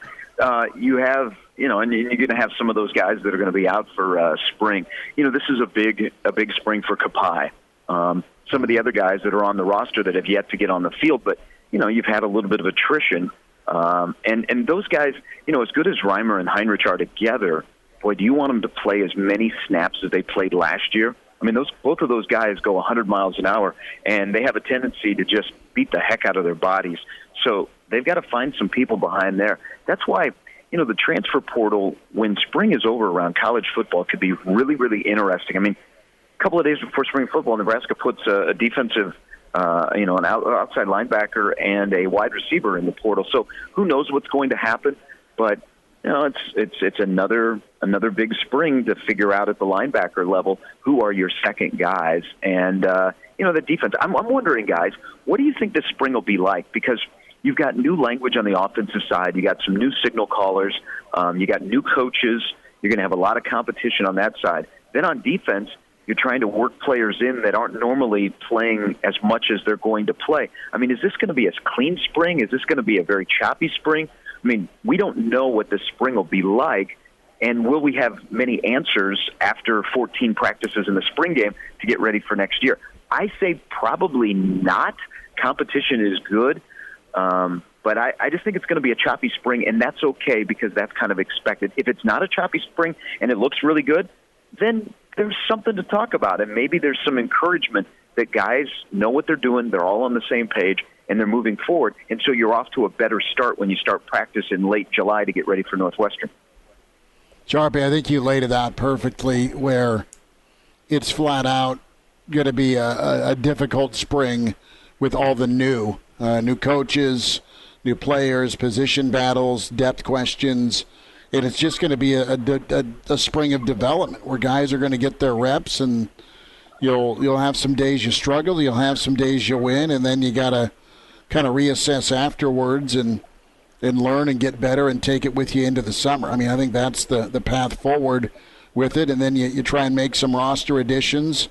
You have, and you're going to have some of those guys that are going to be out for spring. This is a big spring for Kapai. Some of the other guys that are on the roster that have yet to get on the field, but, you've had a little bit of attrition. And those guys, as good as Reimer and Heinrich are together, boy, do you want them to play as many snaps as they played last year? I mean, both of those guys go 100 miles an hour, and they have a tendency to just beat the heck out of their bodies. So they've got to find some people behind there. That's why, the transfer portal, when spring is over around college football, could be really, really interesting. I mean, a couple of days before spring football, Nebraska puts a defensive, an outside linebacker and a wide receiver in the portal. So who knows what's going to happen? But it's another big spring to figure out at the linebacker level who are your second guys. And the defense. I'm wondering, guys, what do you think this spring will be like? Because you've got new language on the offensive side. You got some new signal callers. You got new coaches. You're going to have a lot of competition on that side. Then on defense, you're trying to work players in that aren't normally playing as much as they're going to play. I mean, is this going to be a clean spring? Is this going to be a very choppy spring? I mean, we don't know what this spring will be like, and will we have many answers after 14 practices in the spring game to get ready for next year? I say probably not. Competition is good, but I just think it's going to be a choppy spring, and that's okay because that's kind of expected. If it's not a choppy spring and it looks really good, then there's something to talk about, and maybe there's some encouragement that guys know what they're doing, they're all on the same page, and they're moving forward, and so you're off to a better start when you start practice in late July to get ready for Northwestern. Sharpie, I think you laid it out perfectly where it's flat out going to be a difficult spring with all the new coaches, new players, position battles, depth questions. And it's just going to be a spring of development where guys are going to get their reps, and you'll have some days you struggle, you'll have some days you win, and then you got to kind of reassess afterwards and learn and get better and take it with you into the summer. I mean, I think that's the path forward with it, and then you try and make some roster additions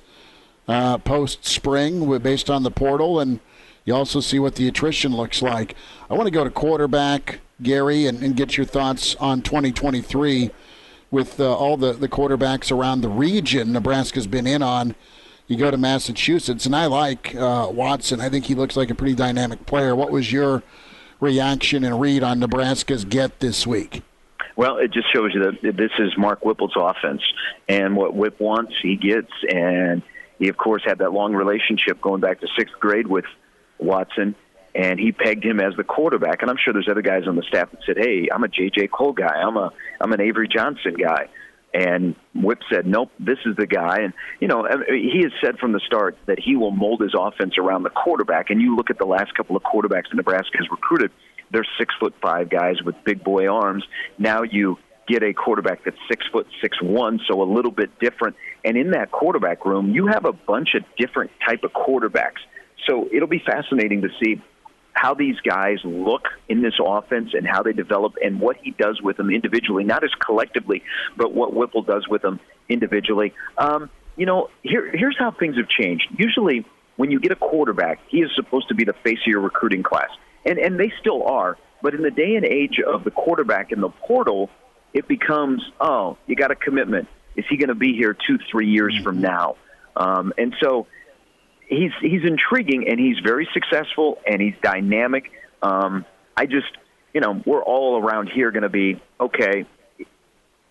post-spring based on the portal, and you also see what the attrition looks like. I want to go to quarterback, Gary, and get your thoughts on 2023 with all the quarterbacks around the region Nebraska's been in on. You go to Massachusetts, and I like Watson. I think he looks like a pretty dynamic player. What was your reaction and read on Nebraska's get this week? Well, it just shows you that this is Mark Whipple's offense, and what Whip wants, he gets. And he, of course, had that long relationship going back to sixth grade with Watson, and he pegged him as the quarterback. And I'm sure there's other guys on the staff that said, hey, I'm a J.J. Cole guy. I'm an Avery Johnson guy. And Whip said, nope, this is the guy. And, he has said from the start that he will mold his offense around the quarterback. And you look at the last couple of quarterbacks that Nebraska has recruited, they're 6'5" guys with big boy arms. Now you get a quarterback that's 6'1", so a little bit different. And in that quarterback room, you have a bunch of different type of quarterbacks. So it'll be fascinating to see how these guys look in this offense and how they develop and what he does with them individually, not as collectively, but what Whipple does with them individually. Here's how things have changed. Usually when you get a quarterback, he is supposed to be the face of your recruiting class. And they still are. But in the day and age of the quarterback in the portal, it becomes, you got a commitment. Is he going to be here 2-3 years from now? And so he's intriguing, and he's very successful, and he's dynamic. We're all around here going to be, okay,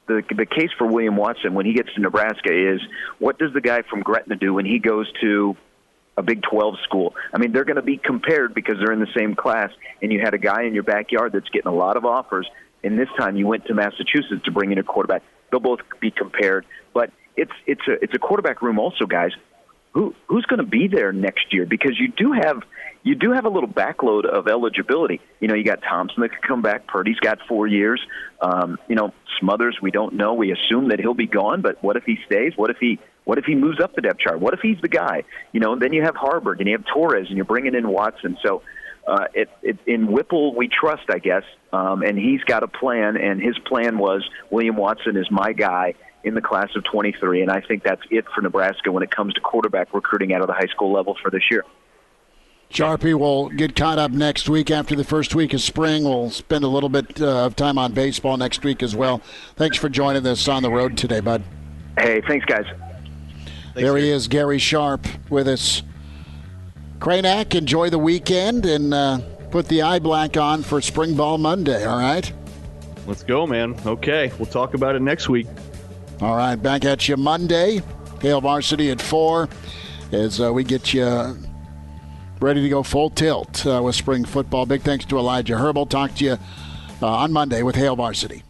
the case for William Watson when he gets to Nebraska is, what does the guy from Gretna do when he goes to a Big 12 school? I mean, they're going to be compared because they're in the same class, and you had a guy in your backyard that's getting a lot of offers, and this time you went to Massachusetts to bring in a quarterback. They'll both be compared, but it's a quarterback room also, guys. Who's going to be there next year? Because you do have a little backload of eligibility. You got Thompson that could come back. Purdy's got 4 years. Smothers, we don't know. We assume that he'll be gone, but what if he stays? What if he moves up the depth chart? What if he's the guy? Then you have Hoiberg and you have Torres and you're bringing in Watson. So in Whipple we trust, I guess, and he's got a plan, and his plan was William Watson is my guy in the class of 23, and I think that's it for Nebraska when it comes to quarterback recruiting out of the high school level for this year. Sharpie will get caught up next week after the first week of spring. We'll spend a little bit of time on baseball next week as well. Thanks for joining us on the road today, bud. Hey, thanks, guys. There he is, Gary Sharp, with us. Cranack, enjoy the weekend and put the eye black on for Spring Ball Monday, all right? Let's go, man. Okay, we'll talk about it next week. All right, back at you Monday. Hail Varsity at 4 as we get you ready to go full tilt with spring football. Big thanks to Elijah Herbal. Talk to you on Monday with Hail Varsity.